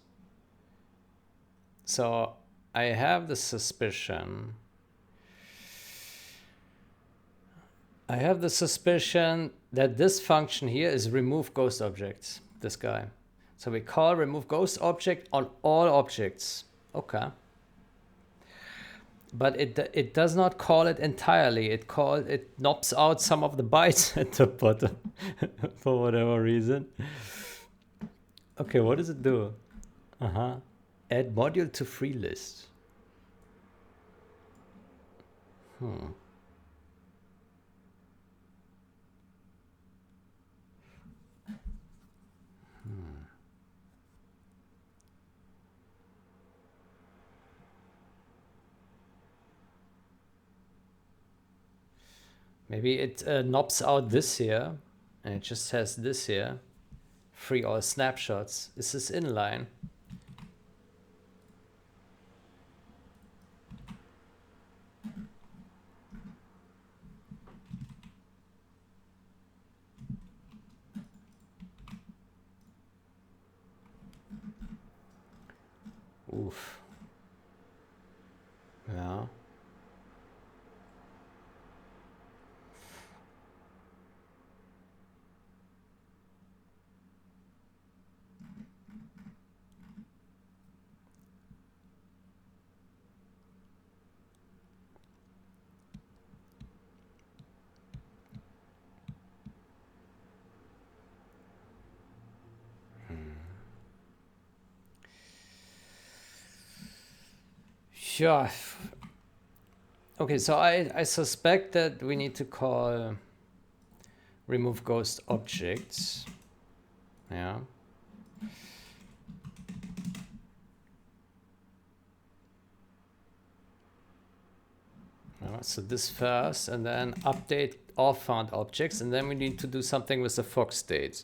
So I have the suspicion. That this function here is remove ghost objects. This guy. So we call remove ghost object on all objects. Okay. But it does not call it entirely. It knobs out some of the bytes at the bottom for whatever reason. Okay, what does it do? Add module to free list. Maybe it knobs out this here, and it just has this here. Free all snapshots. Is this inline? Oof. Yeah. Sure. Okay, so I suspect that we need to call remove ghost objects. Yeah. So this first, and then update all found objects, and then we need to do something with the fog states.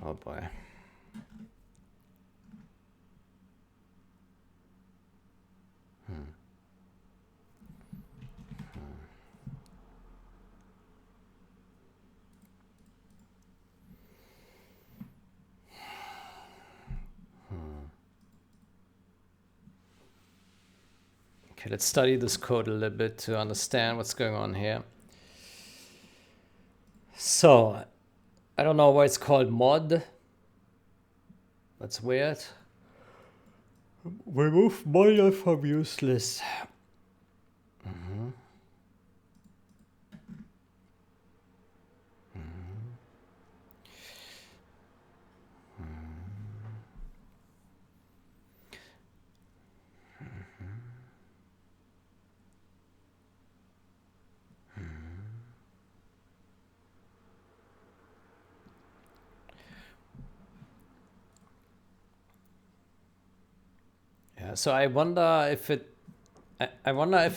Oh boy. Okay, let's study this code a little bit to understand what's going on here. So, I don't know why it's called mod. That's weird. Remove module from use list. Yeah, so I wonder if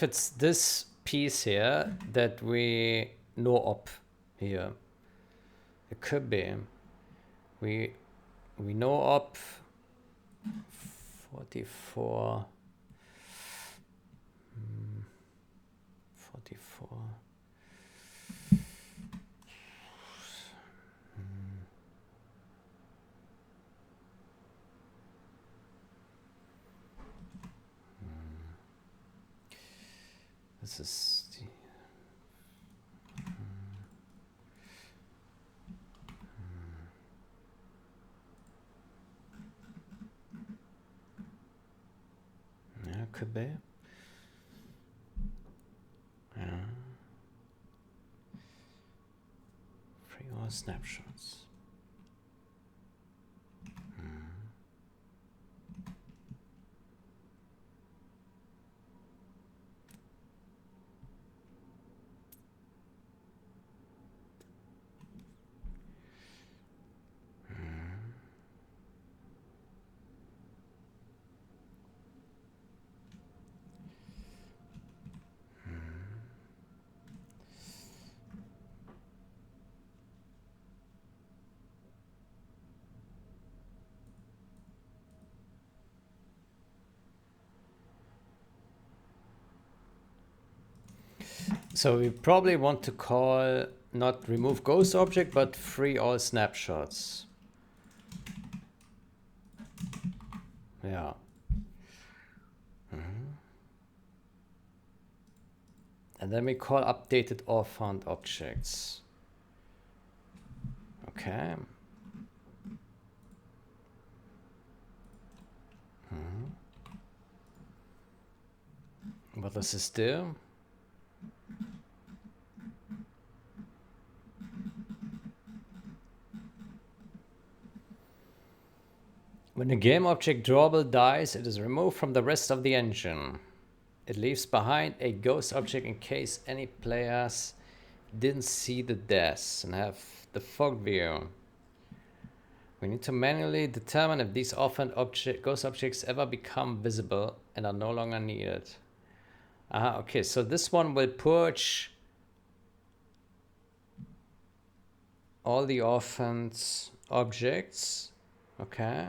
it's this piece here that we no op here. It could be. We no op 44. 44. This is the, yeah, could be. Yeah. Free all snapshots. So we probably want to call not remove ghost object, but free all snapshots. Yeah. And then we call updated or found objects. Okay. What does this do? When a game object drawable dies, it is removed from the rest of the engine. It leaves behind a ghost object in case any players didn't see the deaths and have the fog view. We need to manually determine if these orphaned ghost objects ever become visible and are no longer needed. Okay, so this one will purge all the orphaned objects. Okay.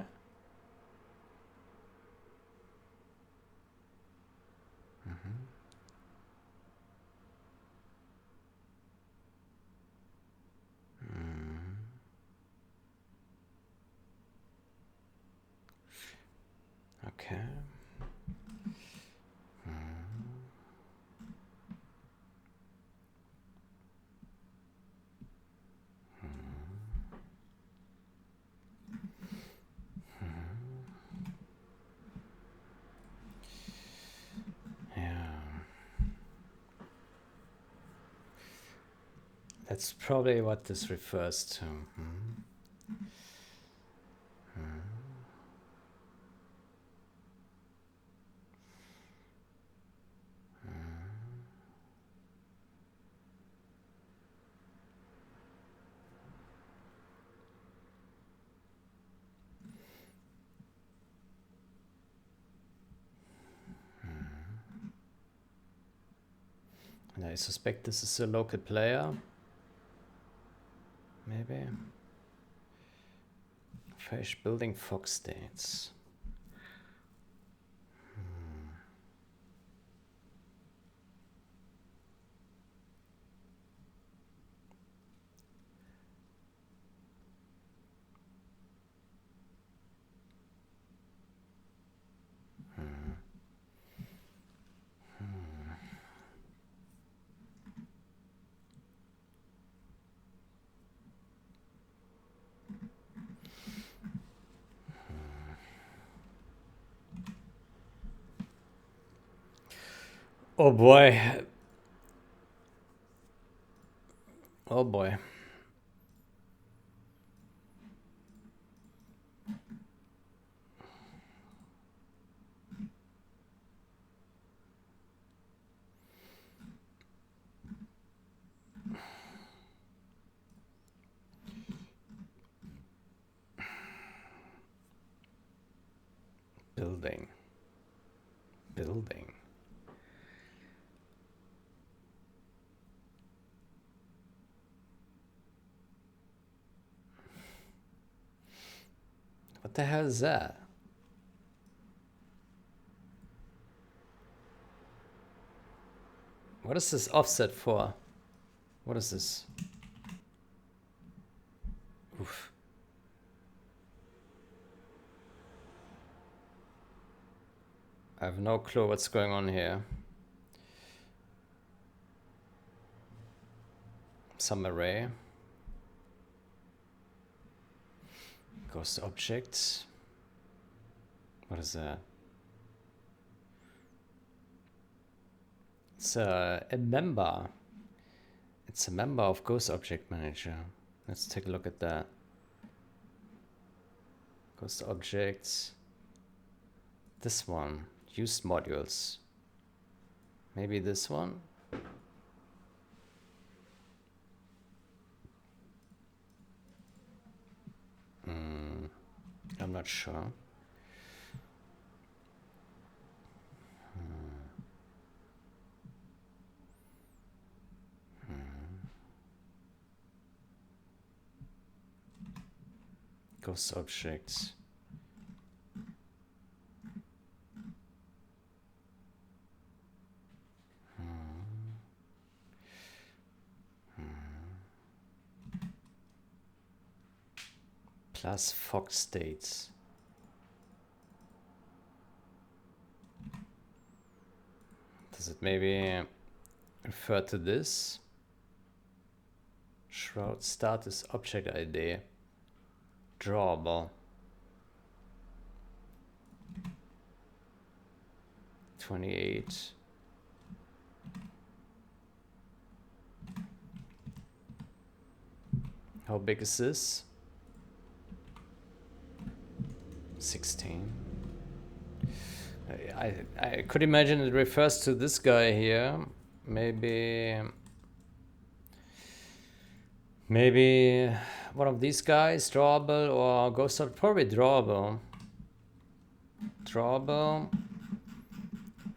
Okay. Yeah. That's probably what this refers to. And I suspect this is a local player. Maybe. Fresh building fog states. Oh boy. Oh boy. Building. Building. What the hell is that? What is this offset for? What is this? Oof. I have no clue what's going on here. Some array. Ghost objects. What is that? It's a member. It's a member of Ghost Object Manager. Let's take a look at that. Ghost objects. This one. Used modules. Maybe this one? I'm not sure. Ghost objects. Class fog states. Does it maybe refer to this? Shroud status object ID. Drawable. 28. How big is this? 16. I could imagine it refers to this guy here. Maybe one of these guys, drawable or ghost object, probably drawable. Drawable.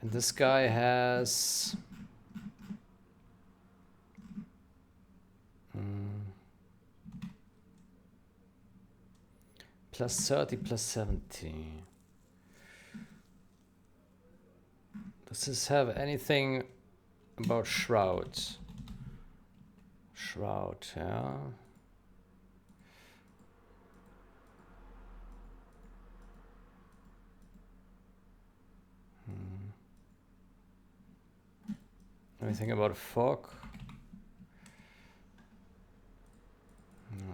And this guy has plus 30, plus 70. Does this have anything about shroud? Shroud, yeah. Anything about fog? No.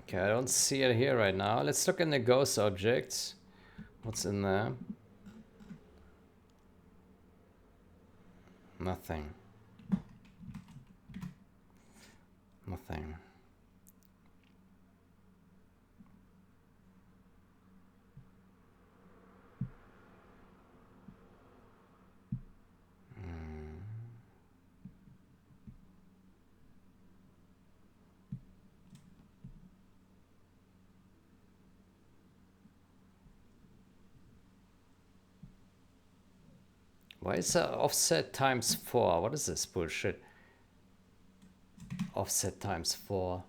Okay, I don't see it here right now. Let's look in the ghost objects. What's in there? Nothing. Nothing. Why is that offset times 4? What is this bullshit? Offset times 4.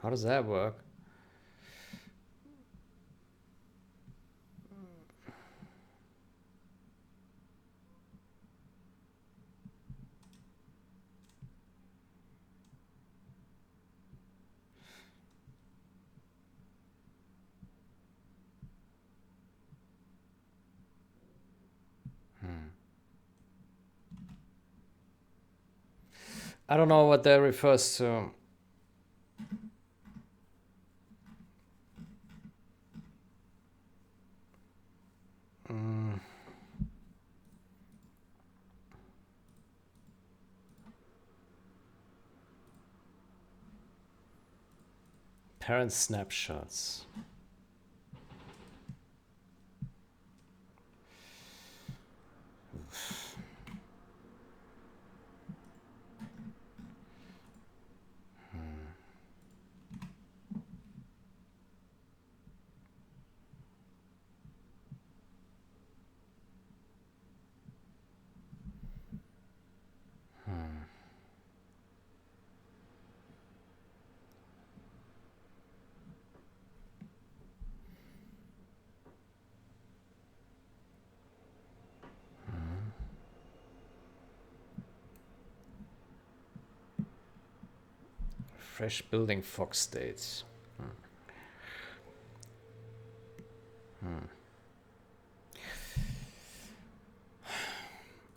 How does that work? I don't know what that refers to. Parent snapshots. Fresh building fog states.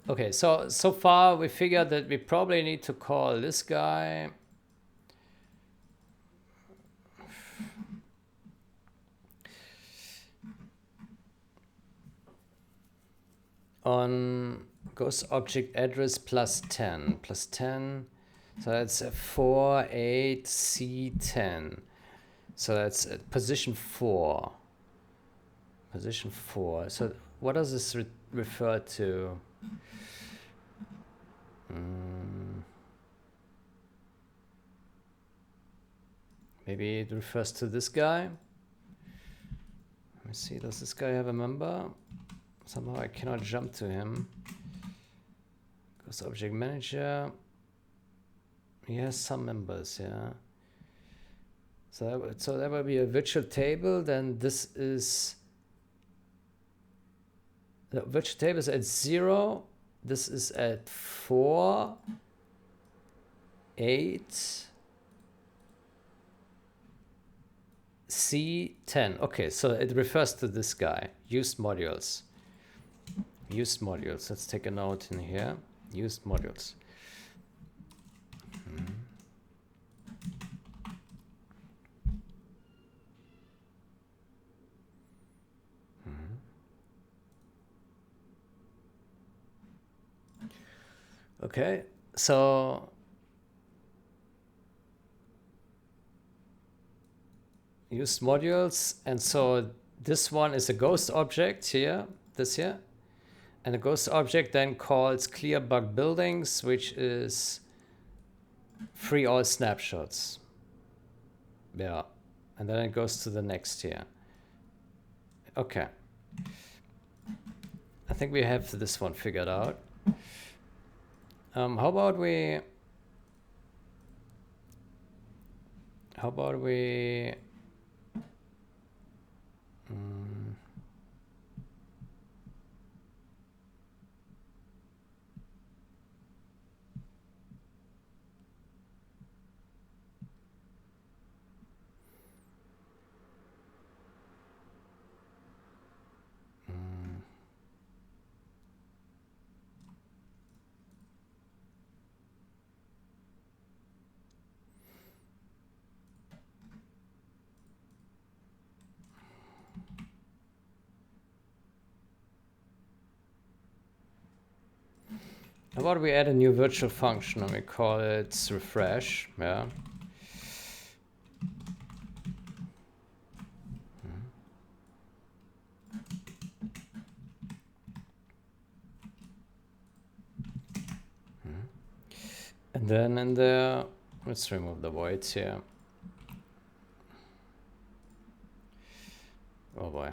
Okay, so far we figured that we probably need to call this guy on ghost object address plus 10. Plus 10. So that's a 4, 8, C10. So that's position 4. Position 4. So what does this refer to? Maybe it refers to this guy. Let me see, does this guy have a member? Somehow I cannot jump to him. Ghost object manager. He has some members, yeah. So there will be a virtual table. Then this is the virtual table is at 0. This is at 4, 8, C10. Okay, so it refers to this guy. Used modules. Used modules. Let's take a note in here. Used modules. Okay, so used modules, and so this one is a ghost object here, this here, and the ghost object then calls clear bug buildings, which is free all snapshots. Yeah, and then it goes to the next here. Okay, I think we have this one figured out. How about we add a new virtual function and we call it refresh, yeah. And then in there, let's remove the voids here. Oh boy.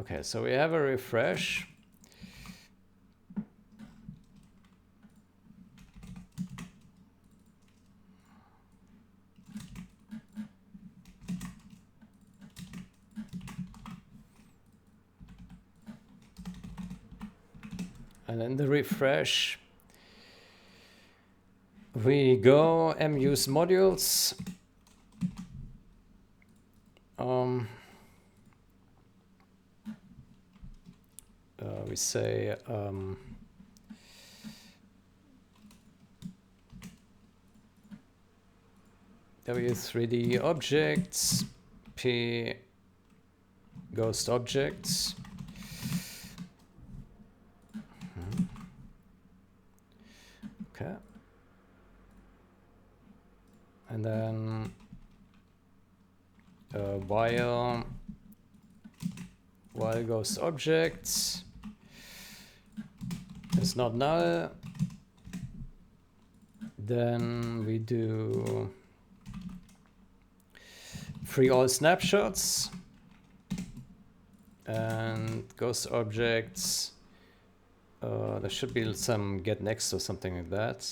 Okay, so we have a refresh. And in the refresh, we go use modules. We say W3D objects, P ghost objects. Okay. And then while ghost objects is not null, then we do free all snapshots and ghost objects. There should be some get next or something like that.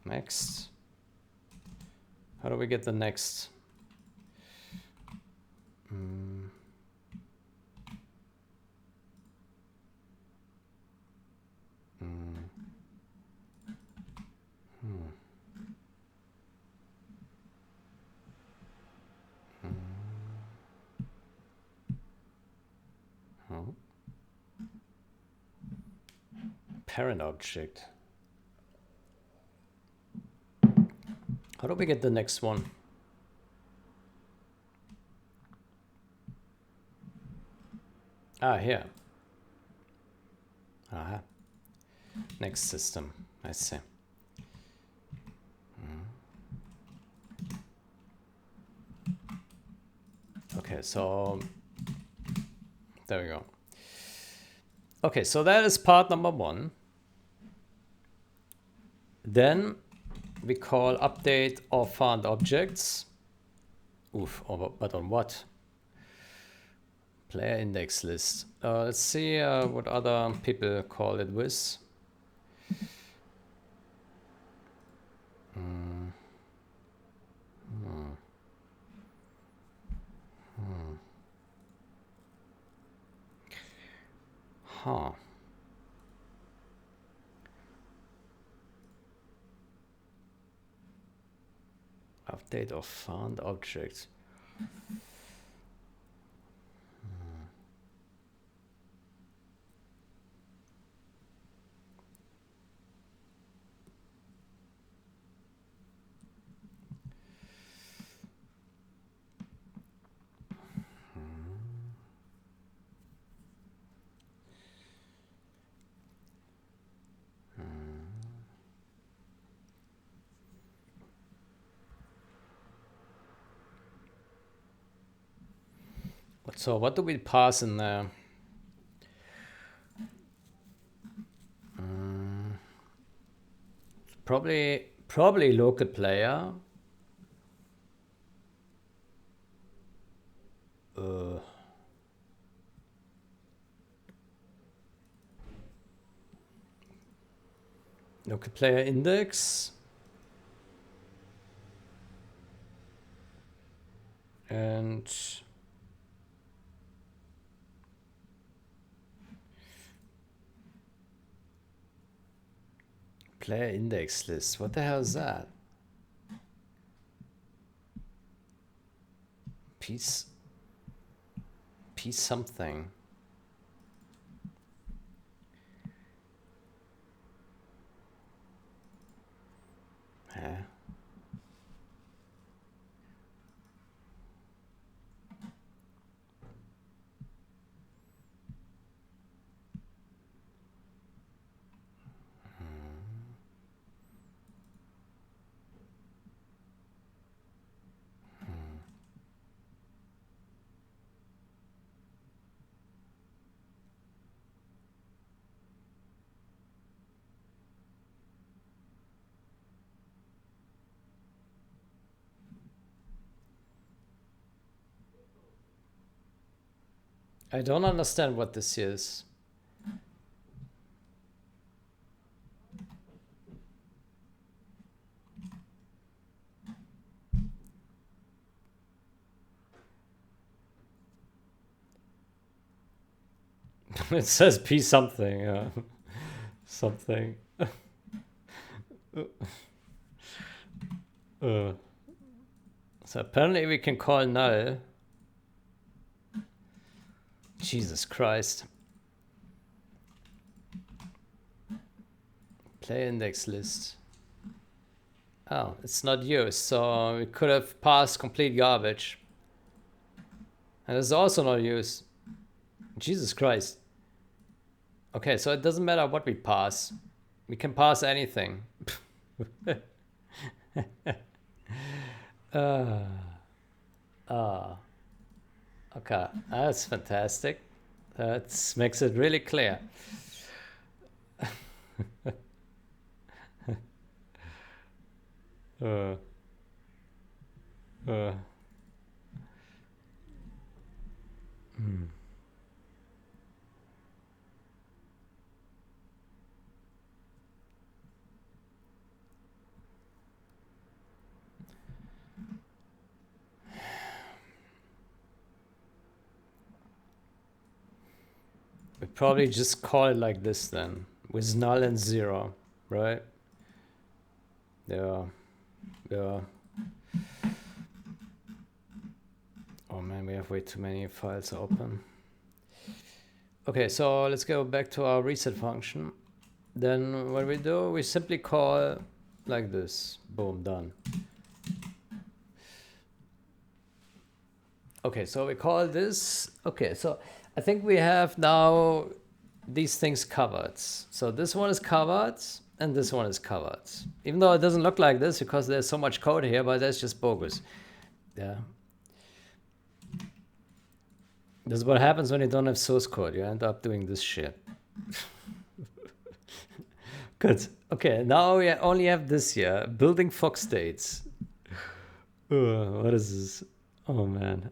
Next. How do we get the next? Parent object. How do we get the next one? Ah, here. Aha. Next system. I see. Okay, so There we go. Okay, so that is part number 1. Then we call update of found objects. Oof, but on what? Player index list. Let's see what other people call it with. Huh. Update of found objects. So what do we pass in there? Probably local player. Local player index. And player index list. What the hell is that? Piece something. Huh? I don't understand what this is. It says P something, yeah. Something. So apparently we can call null. Jesus Christ. Player index list. Oh, it's not used, so we could have passed complete garbage. And it's also not used. Jesus Christ. Okay, so it doesn't matter what we pass. We can pass anything. Okay, that's fantastic. That makes it really clear. We probably just call it like this then, with null and 0, right? Yeah. Oh man, we have way too many files open. Okay, so let's go back to our reset function. Then what we do, we simply call like this. Boom, done. Okay, so we call this. Okay, so I think we have now these things covered. So this one is covered and this one is covered. Even though it doesn't look like this because there's so much code here, but that's just bogus. Yeah. This is what happens when you don't have source code. You end up doing this shit. Good. Okay, now we only have this here. Building Fox states. What is this? Oh, man.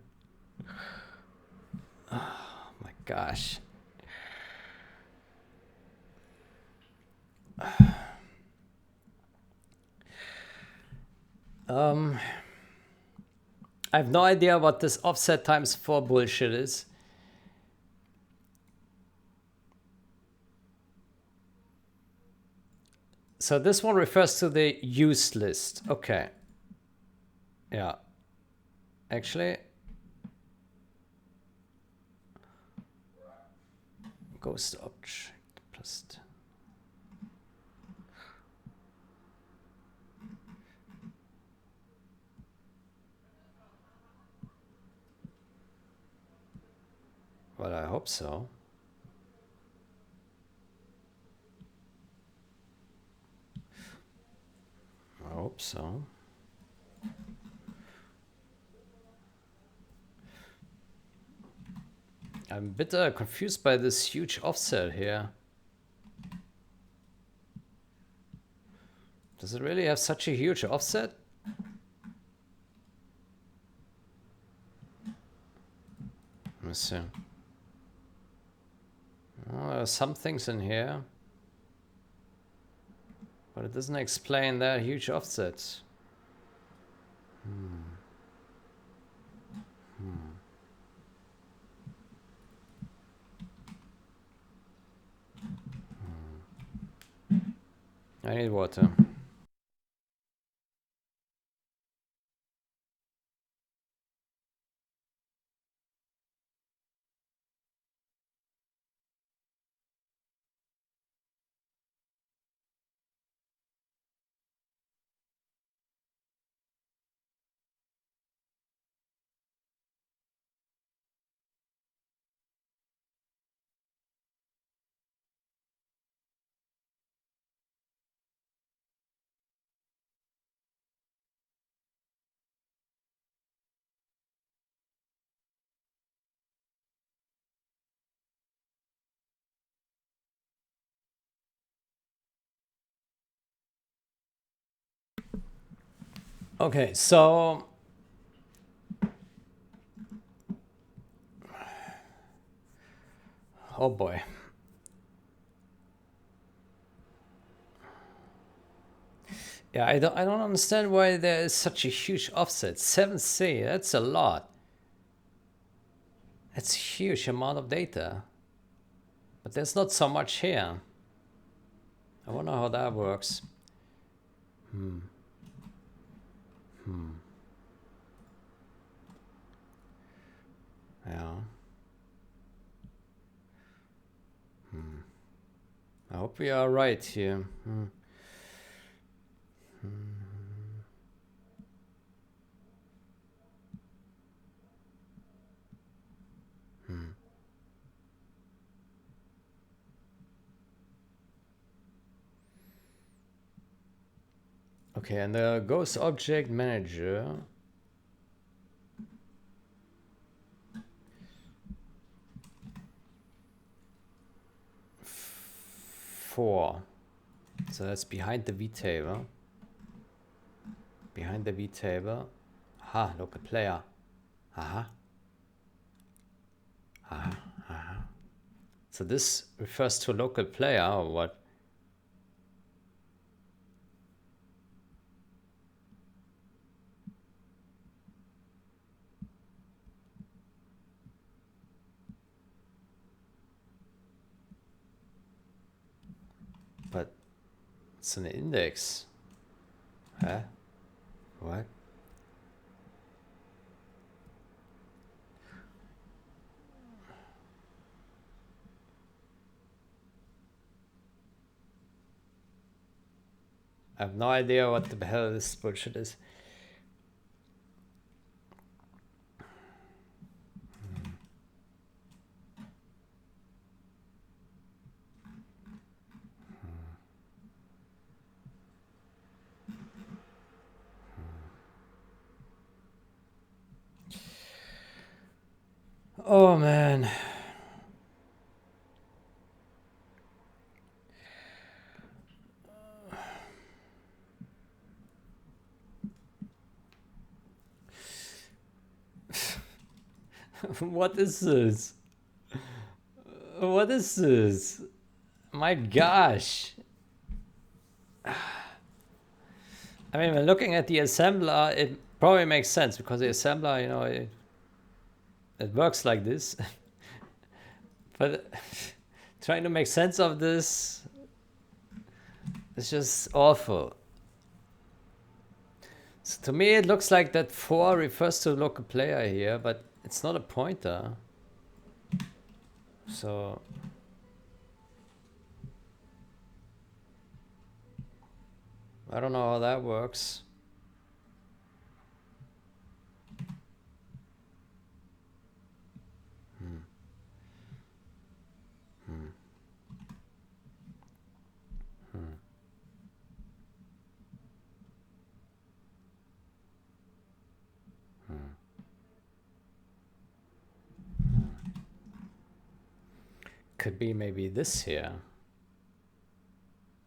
Oh, my gosh. I have no idea what this offset times 4 bullshit is. So this one refers to the use list. Okay. Yeah. Actually, ghost object plus. Well, I hope so. I hope so. I'm a bit confused by this huge offset here. Does it really have such a huge offset? Let me see. Oh, there are some things in here, but it doesn't explain that huge offsets. I need water. Okay, so oh boy. Yeah, I don't understand why there is such a huge offset. 7C, that's a lot. That's a huge amount of data. But there's not so much here. I wonder how that works. Yeah. I hope we are right here. Okay, and the Ghost Object Manager. Four. So that's behind the vtable. Behind the vtable. Aha, local player. Aha. Aha. Aha. So this refers to a local player or what? But it's an index. Huh? What? I have no idea what the hell this bullshit is. Oh man. What is this? What is this? My gosh. I mean, when looking at the assembler, it probably makes sense because the assembler, you know, it works like this. But trying to make sense of this is just awful. So to me, it looks like that 4 refers to local player here, but it's not a pointer. So I don't know how that works. Could be maybe this here.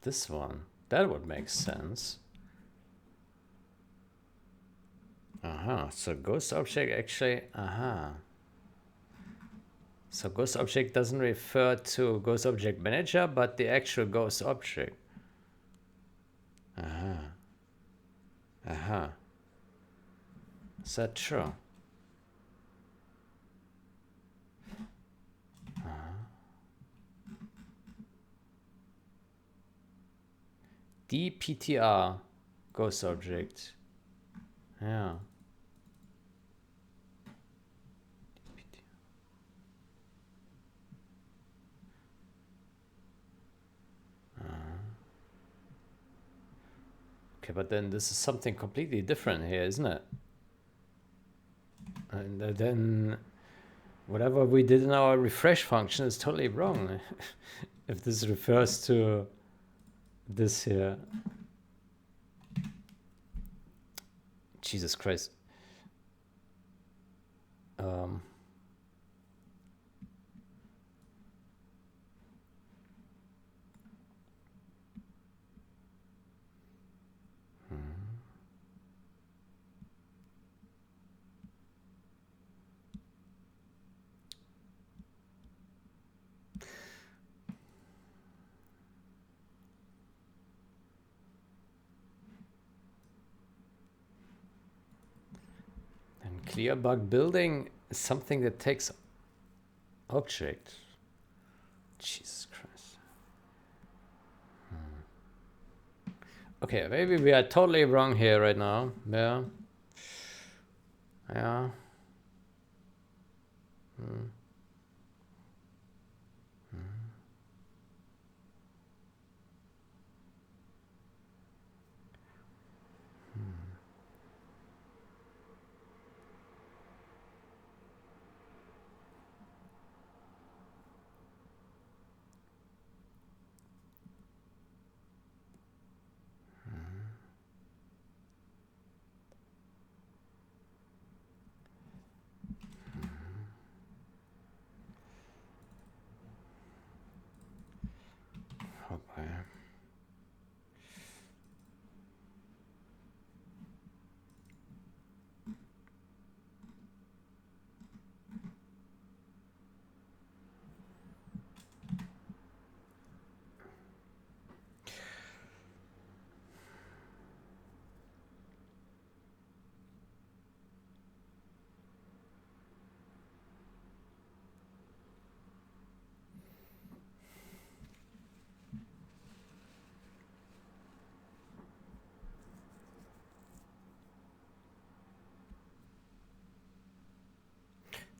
This one. That would make sense. So ghost object actually, So ghost object doesn't refer to ghost object manager, but the actual ghost object. Is that true? DPTR ghost object. Yeah. Okay, but then this is something completely different here, isn't it? And then whatever we did in our refresh function is totally wrong. If this refers to this here. Jesus Christ. And clear bug building is something that takes object. Jesus Christ. Okay, maybe we are totally wrong here right now. Yeah. Yeah. Okay.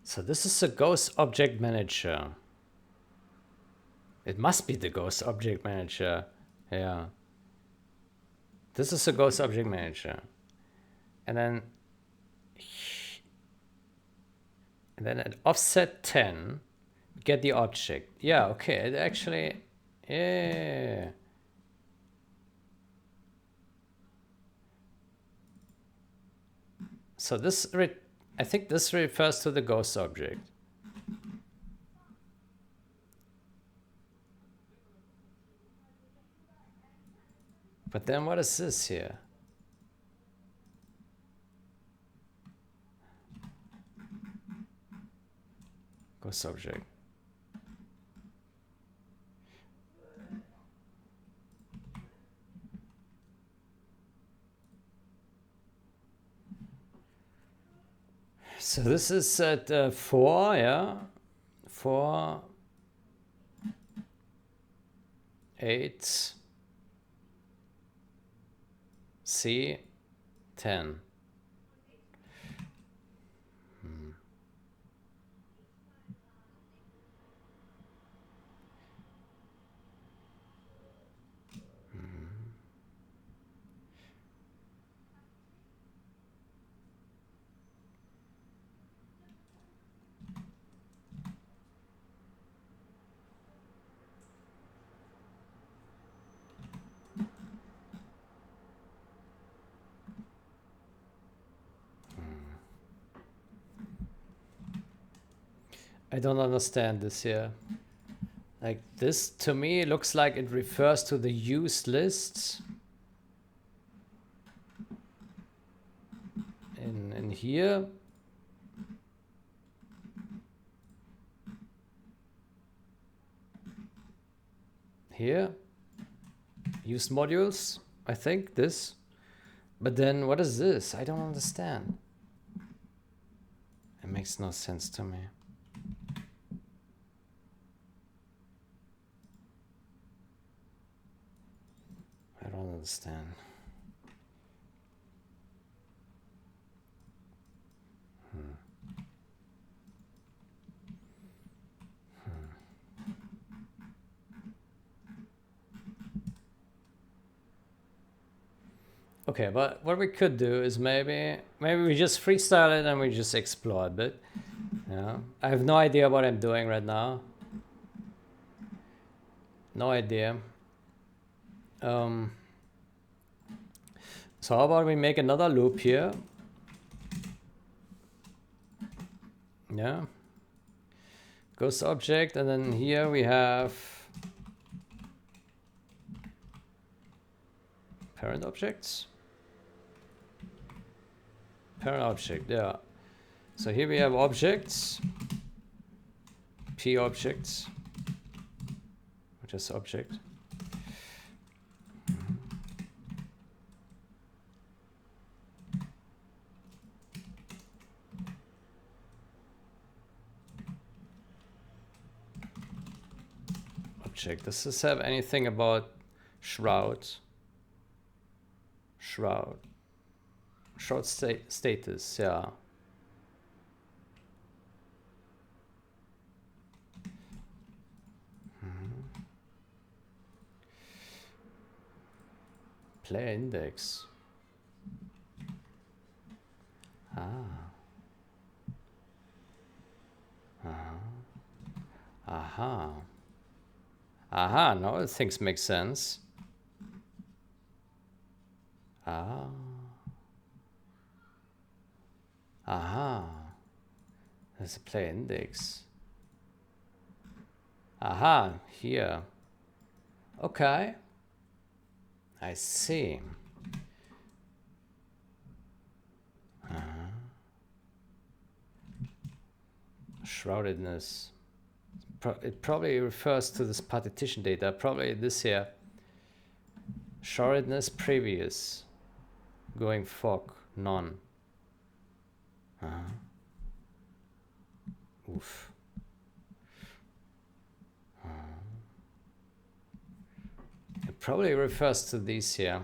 So this is a ghost object manager. It must be the ghost object manager. Yeah. This is a ghost object manager. And then at offset 10, get the object. Yeah, okay. It actually, yeah. So this, I think this refers to the ghost object. But then what is this here? Ghost object. So this is at 4, yeah? 4, 8, C, 10. I don't understand this here. Like this, to me, looks like it refers to the used lists. In here. Here. Used modules, I think, this. But then what is this? I don't understand. It makes no sense to me. I don't understand. Okay, but what we could do is maybe we just freestyle it and we just explore a bit. Yeah, I have no idea what I'm doing right now. No idea. So how about we make another loop here? Yeah. Ghost object, and then here we have parent objects. Parent object, yeah. So here we have objects, P objects, which is object. Object. Does this have anything about shroud? Shroud. Shroud status, yeah. Player index. Aha, now things make sense. There's a player index. Here. Okay. I see. Shroudedness. It probably refers to this partition data. Probably this here. Shroudedness previous. Going fog. None. Oof. It probably refers to these here.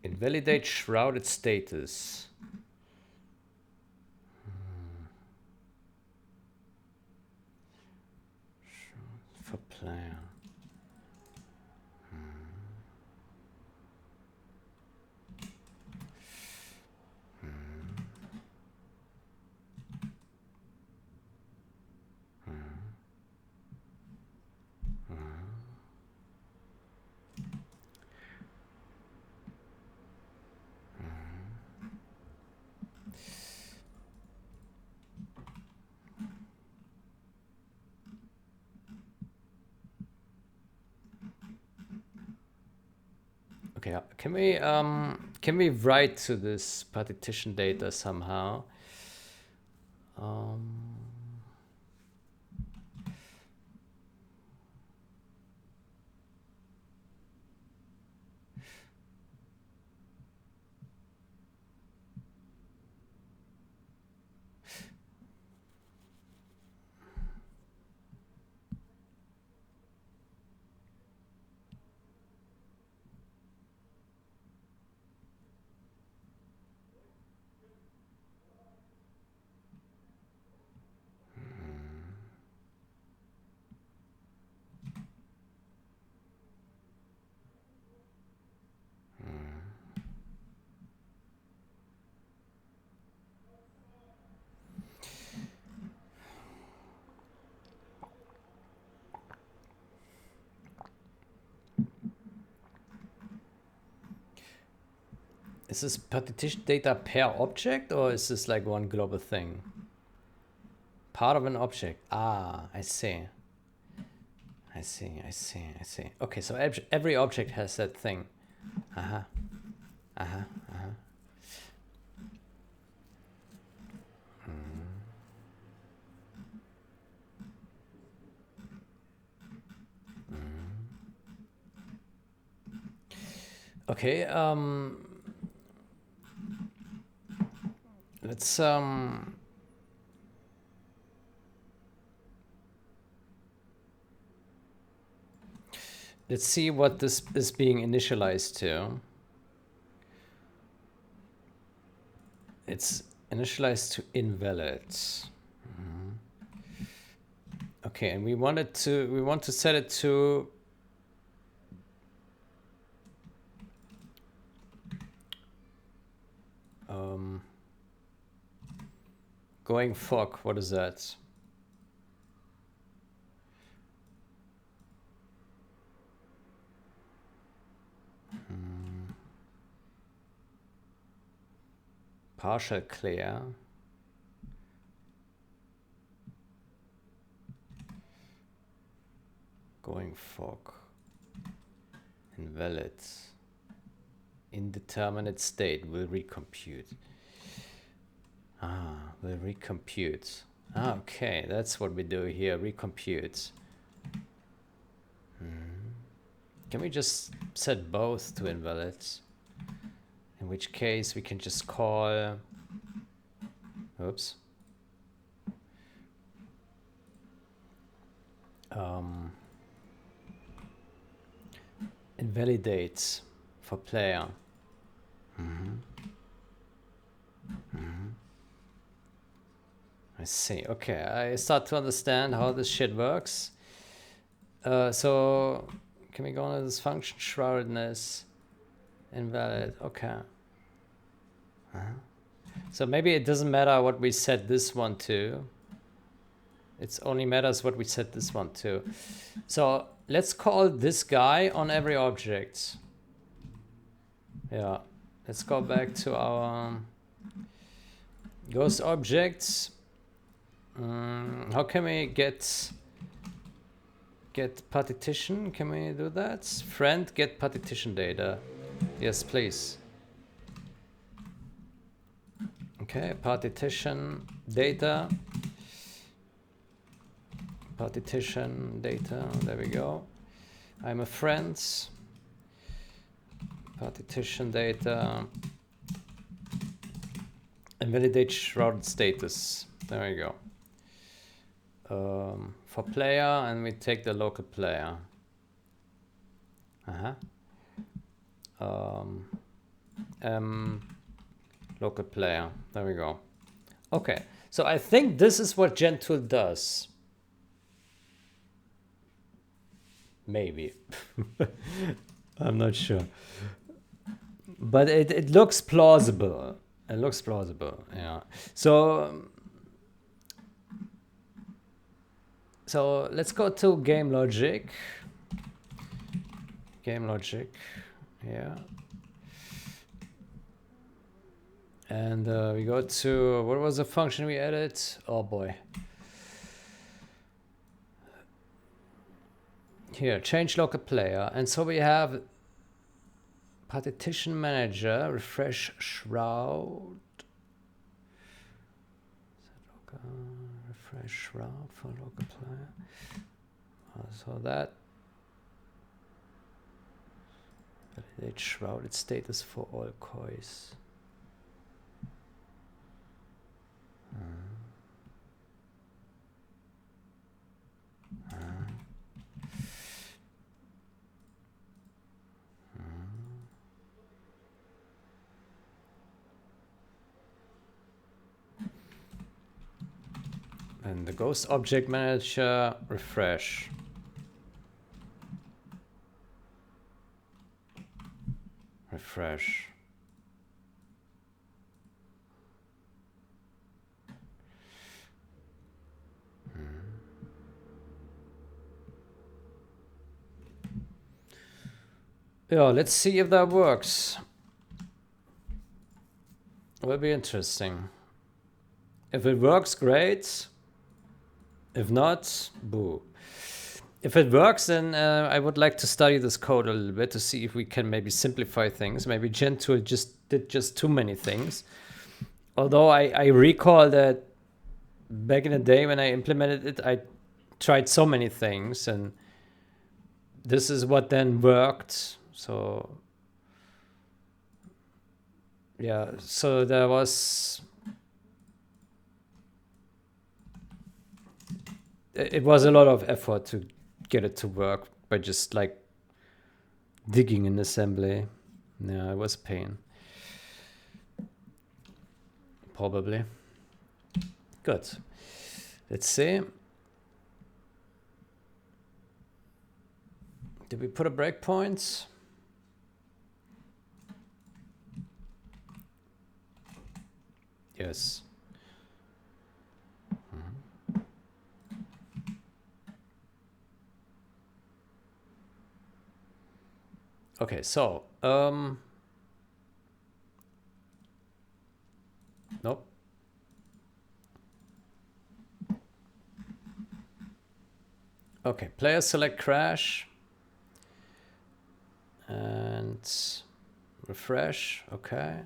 Invalidate shrouded status. For player. Okay, can we write to this partition data somehow? Is this partition data per object, or is this like one global thing? Part of an object. Ah, I see. I see. Okay, so every object has that thing. Okay, let's see what this is being initialized to. It's initialized to invalid. Okay, and we want to set it to going fog. What is that? Partial clear. Going fog. Invalid. Indeterminate state will recompute. Will recompute. Okay, that's what we do here. Recompute. Can we just set both to invalid? In which case we can just call. Oops. Invalidate for player. I see. Okay, I start to understand how this shit works. So can we go on to this function shroudness invalid? Okay. So maybe it doesn't matter what we set this one to. It only matters what we set this one to. So let's call this guy on every object. Yeah. Let's go back to our ghost objects. How can we get partition? Can we do that? Friend get partition data. Yes, please. Okay, partition data. Partition data. There we go. I'm a friend. Partition data. And validate shroud status. There we go. For player, and we take the local player. Local player. There we go. Okay, so I think this is what Gentoo does. Maybe. I'm not sure. But it looks plausible. It looks plausible, yeah. So let's go to game logic. Game logic, yeah. And we go to, what was the function we added? Oh boy. Here, change local player. And so we have partition manager, refresh shroud. Refresh shroud for local player. So that validate shrouded status for all coins. And the ghost object manager, refresh. Refresh. Yeah, let's see if that works. Will be interesting. If it works, great. If not, boo. If it works, then I would like to study this code a little bit to see if we can maybe simplify things. Maybe Gentoo did just too many things. Although I recall that back in the day when I implemented it, I tried so many things, and this is what then worked. So yeah, so there was... It was a lot of effort to get it to work by just like digging in assembly. Yeah, it was a pain. Probably. Good. Let's see. Did we put a breakpoint? Yes. Okay, so nope. Okay, player select crash and refresh. Okay.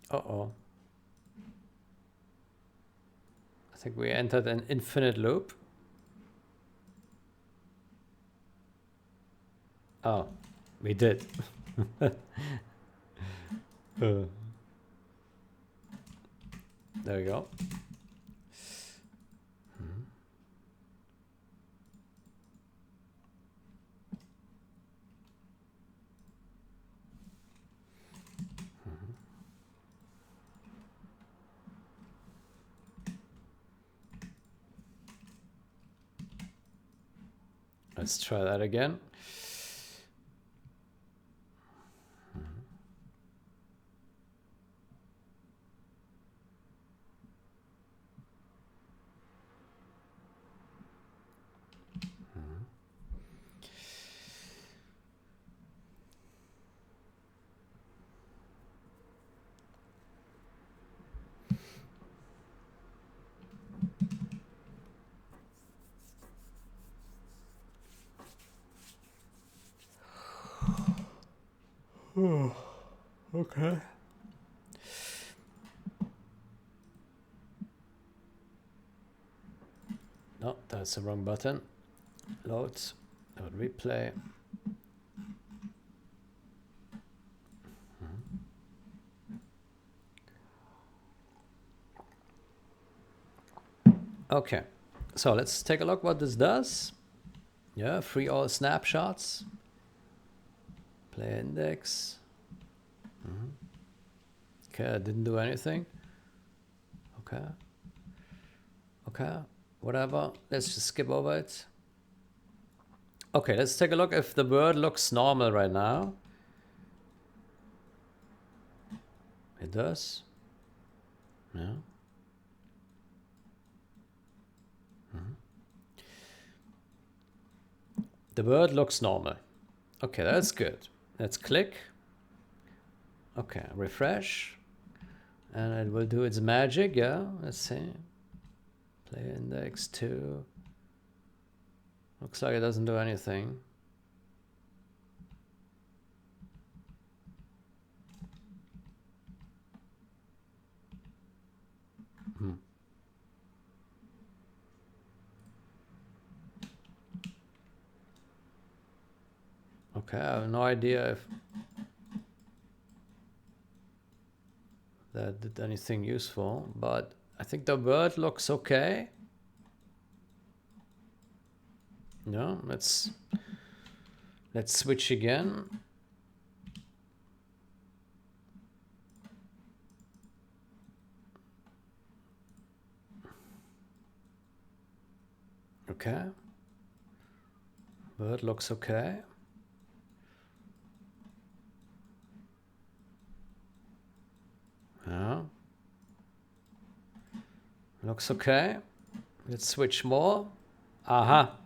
Uh-oh. I think we entered an infinite loop. Oh, we did. There we go. Let's try that again. Okay. No, that's the wrong button. Loads. Load replay. Okay, so let's take a look what this does. Yeah, free all snapshots. Player index. Okay, I didn't do anything. Okay. Okay, whatever. Let's just skip over it. Okay, let's take a look if the word looks normal right now. It does. Yeah. The word looks normal. Okay, that's good. Let's click. Okay, refresh. And it will do its magic, yeah. Let's see. Player index 2. Looks like it doesn't do anything. Okay, I have no idea if that did anything useful, but I think the word looks okay. No, let's switch again. Okay. Word looks okay. Yeah. Looks okay. Let's switch more. Aha.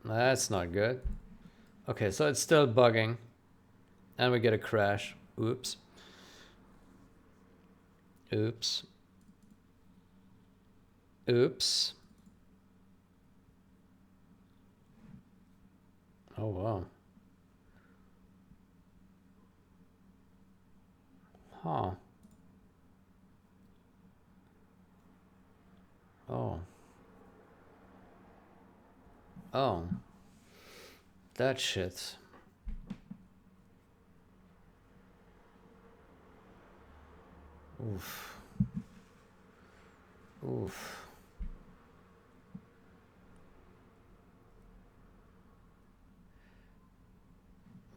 That's not good. Okay, so it's still bugging. And we get a crash. Oops. Oops. Oops. Oh, wow. Huh. Oh. Oh. That shit. Oof. Oof.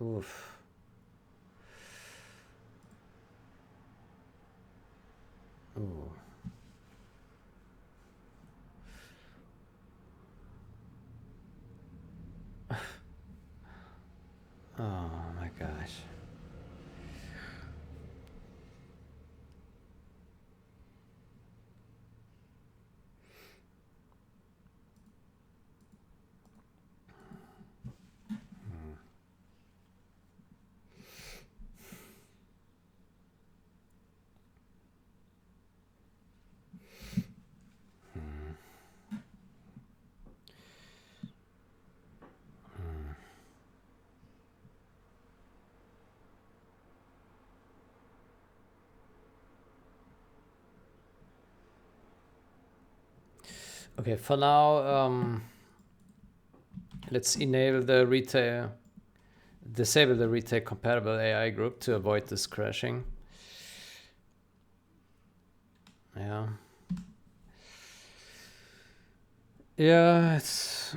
Oof. Ooh. Oh my gosh. Okay, for now, let's enable the disable the retail compatible AI group to avoid this crashing. Yeah. Yeah, it's...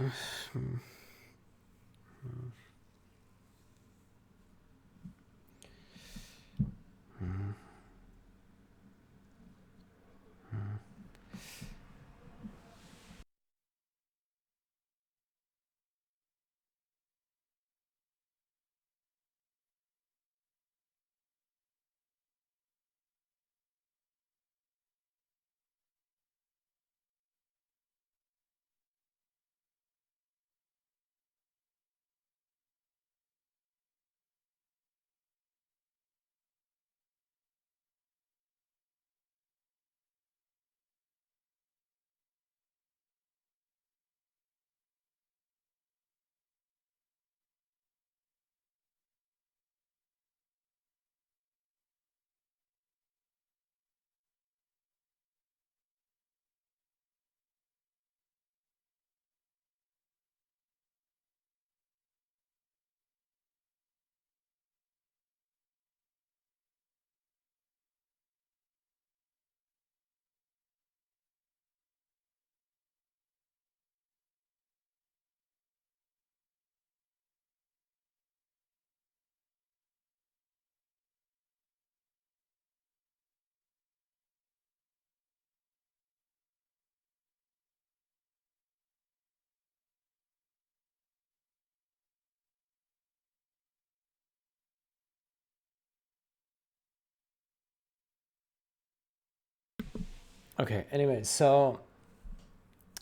Okay, anyway, so...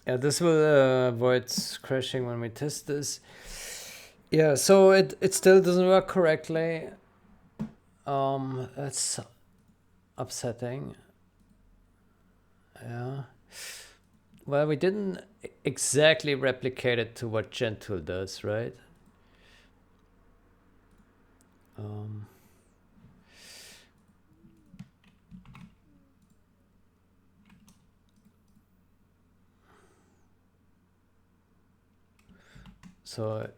Yeah, this will avoid crashing when we test this. Yeah, so it still doesn't work correctly. That's upsetting. Yeah. Well, we didn't exactly replicate it to what Gentool does, right? So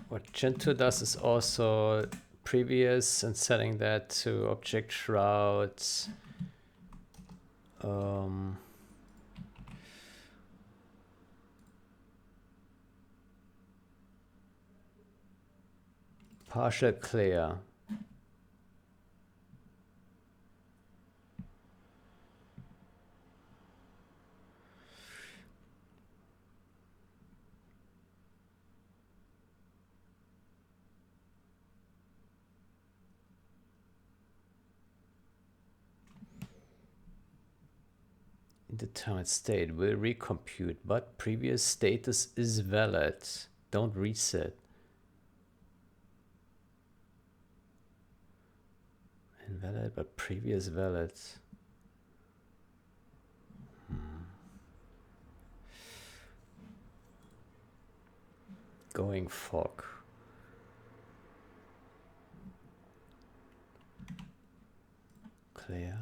what Gentool does is also previous and setting that to object shrouds. Partial clear. Indeterminate state will recompute, but previous status is valid. Don't reset. Invalid, but previous valid. Going fog. Clear.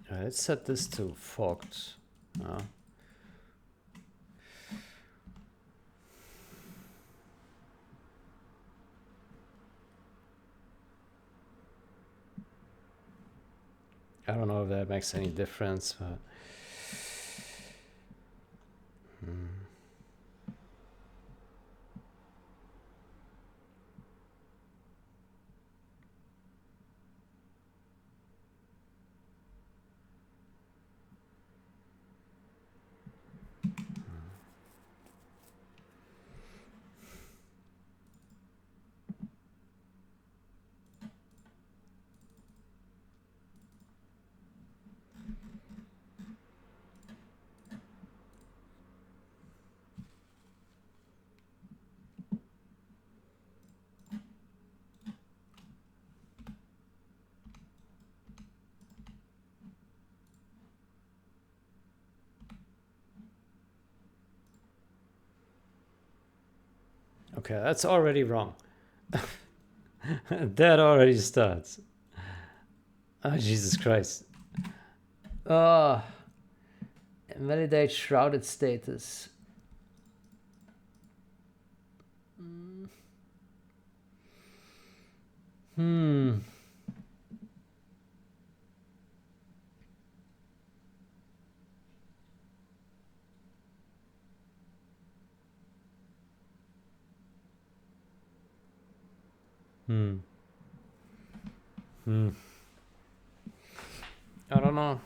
Let's set this to fogged. I don't know if that makes any difference, but okay, that's already wrong. That already starts. Oh, Jesus Christ. Validate shrouded status. I don't know.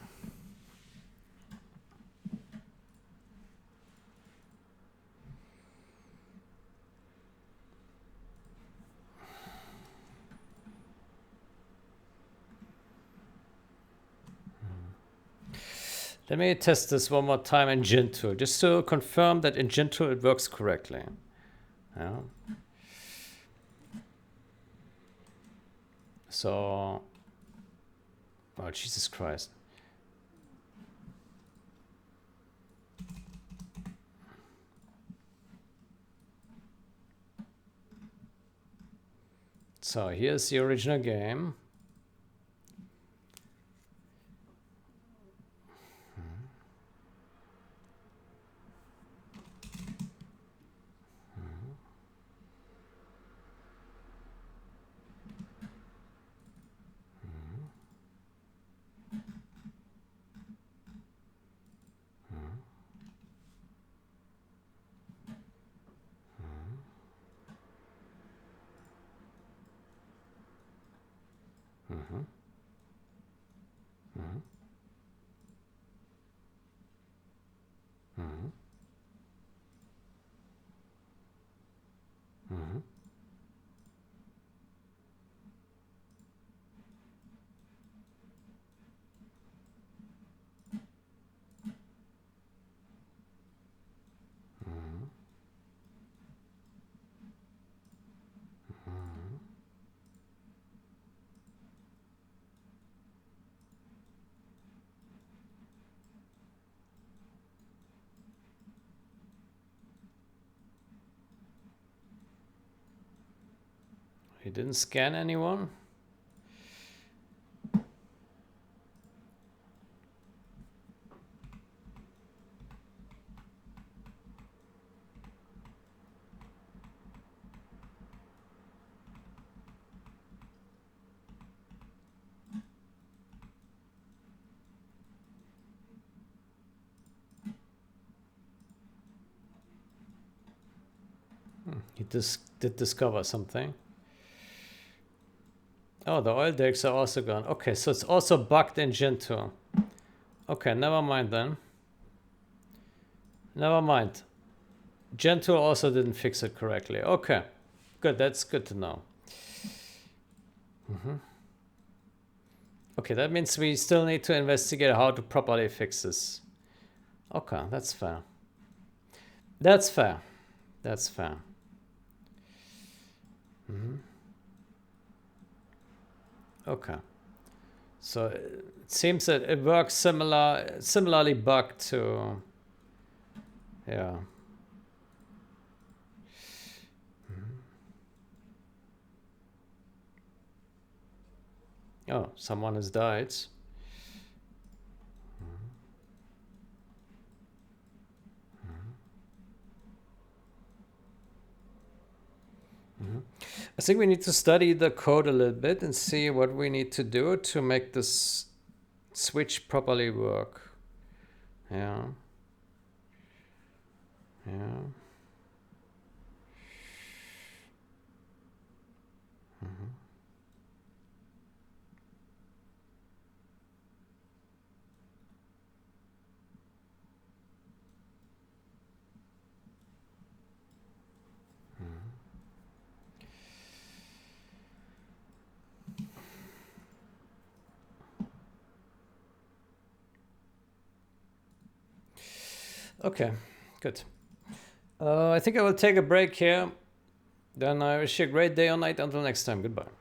Let me test this one more time in Gentoo, just to confirm that in Gentoo it works correctly. Yeah. So, oh Jesus Christ. So here's the original game. He didn't scan anyone? He did discover something. Oh, the oil decks are also gone. Okay, so it's also bugged in Gen 2. Okay, never mind then. Never mind. Gen 2 also didn't fix it correctly. Okay, good. That's good to know. Okay, that means we still need to investigate how to properly fix this. Okay, that's fair. That's fair. That's fair. Okay. So it seems that it works similarly bugged to, yeah. Oh, someone has died. I think we need to study the code a little bit and see what we need to do to make this switch properly work. Yeah. Yeah. Okay, good. I think I will take a break here. Then I wish you a great day or night. Until next time, goodbye.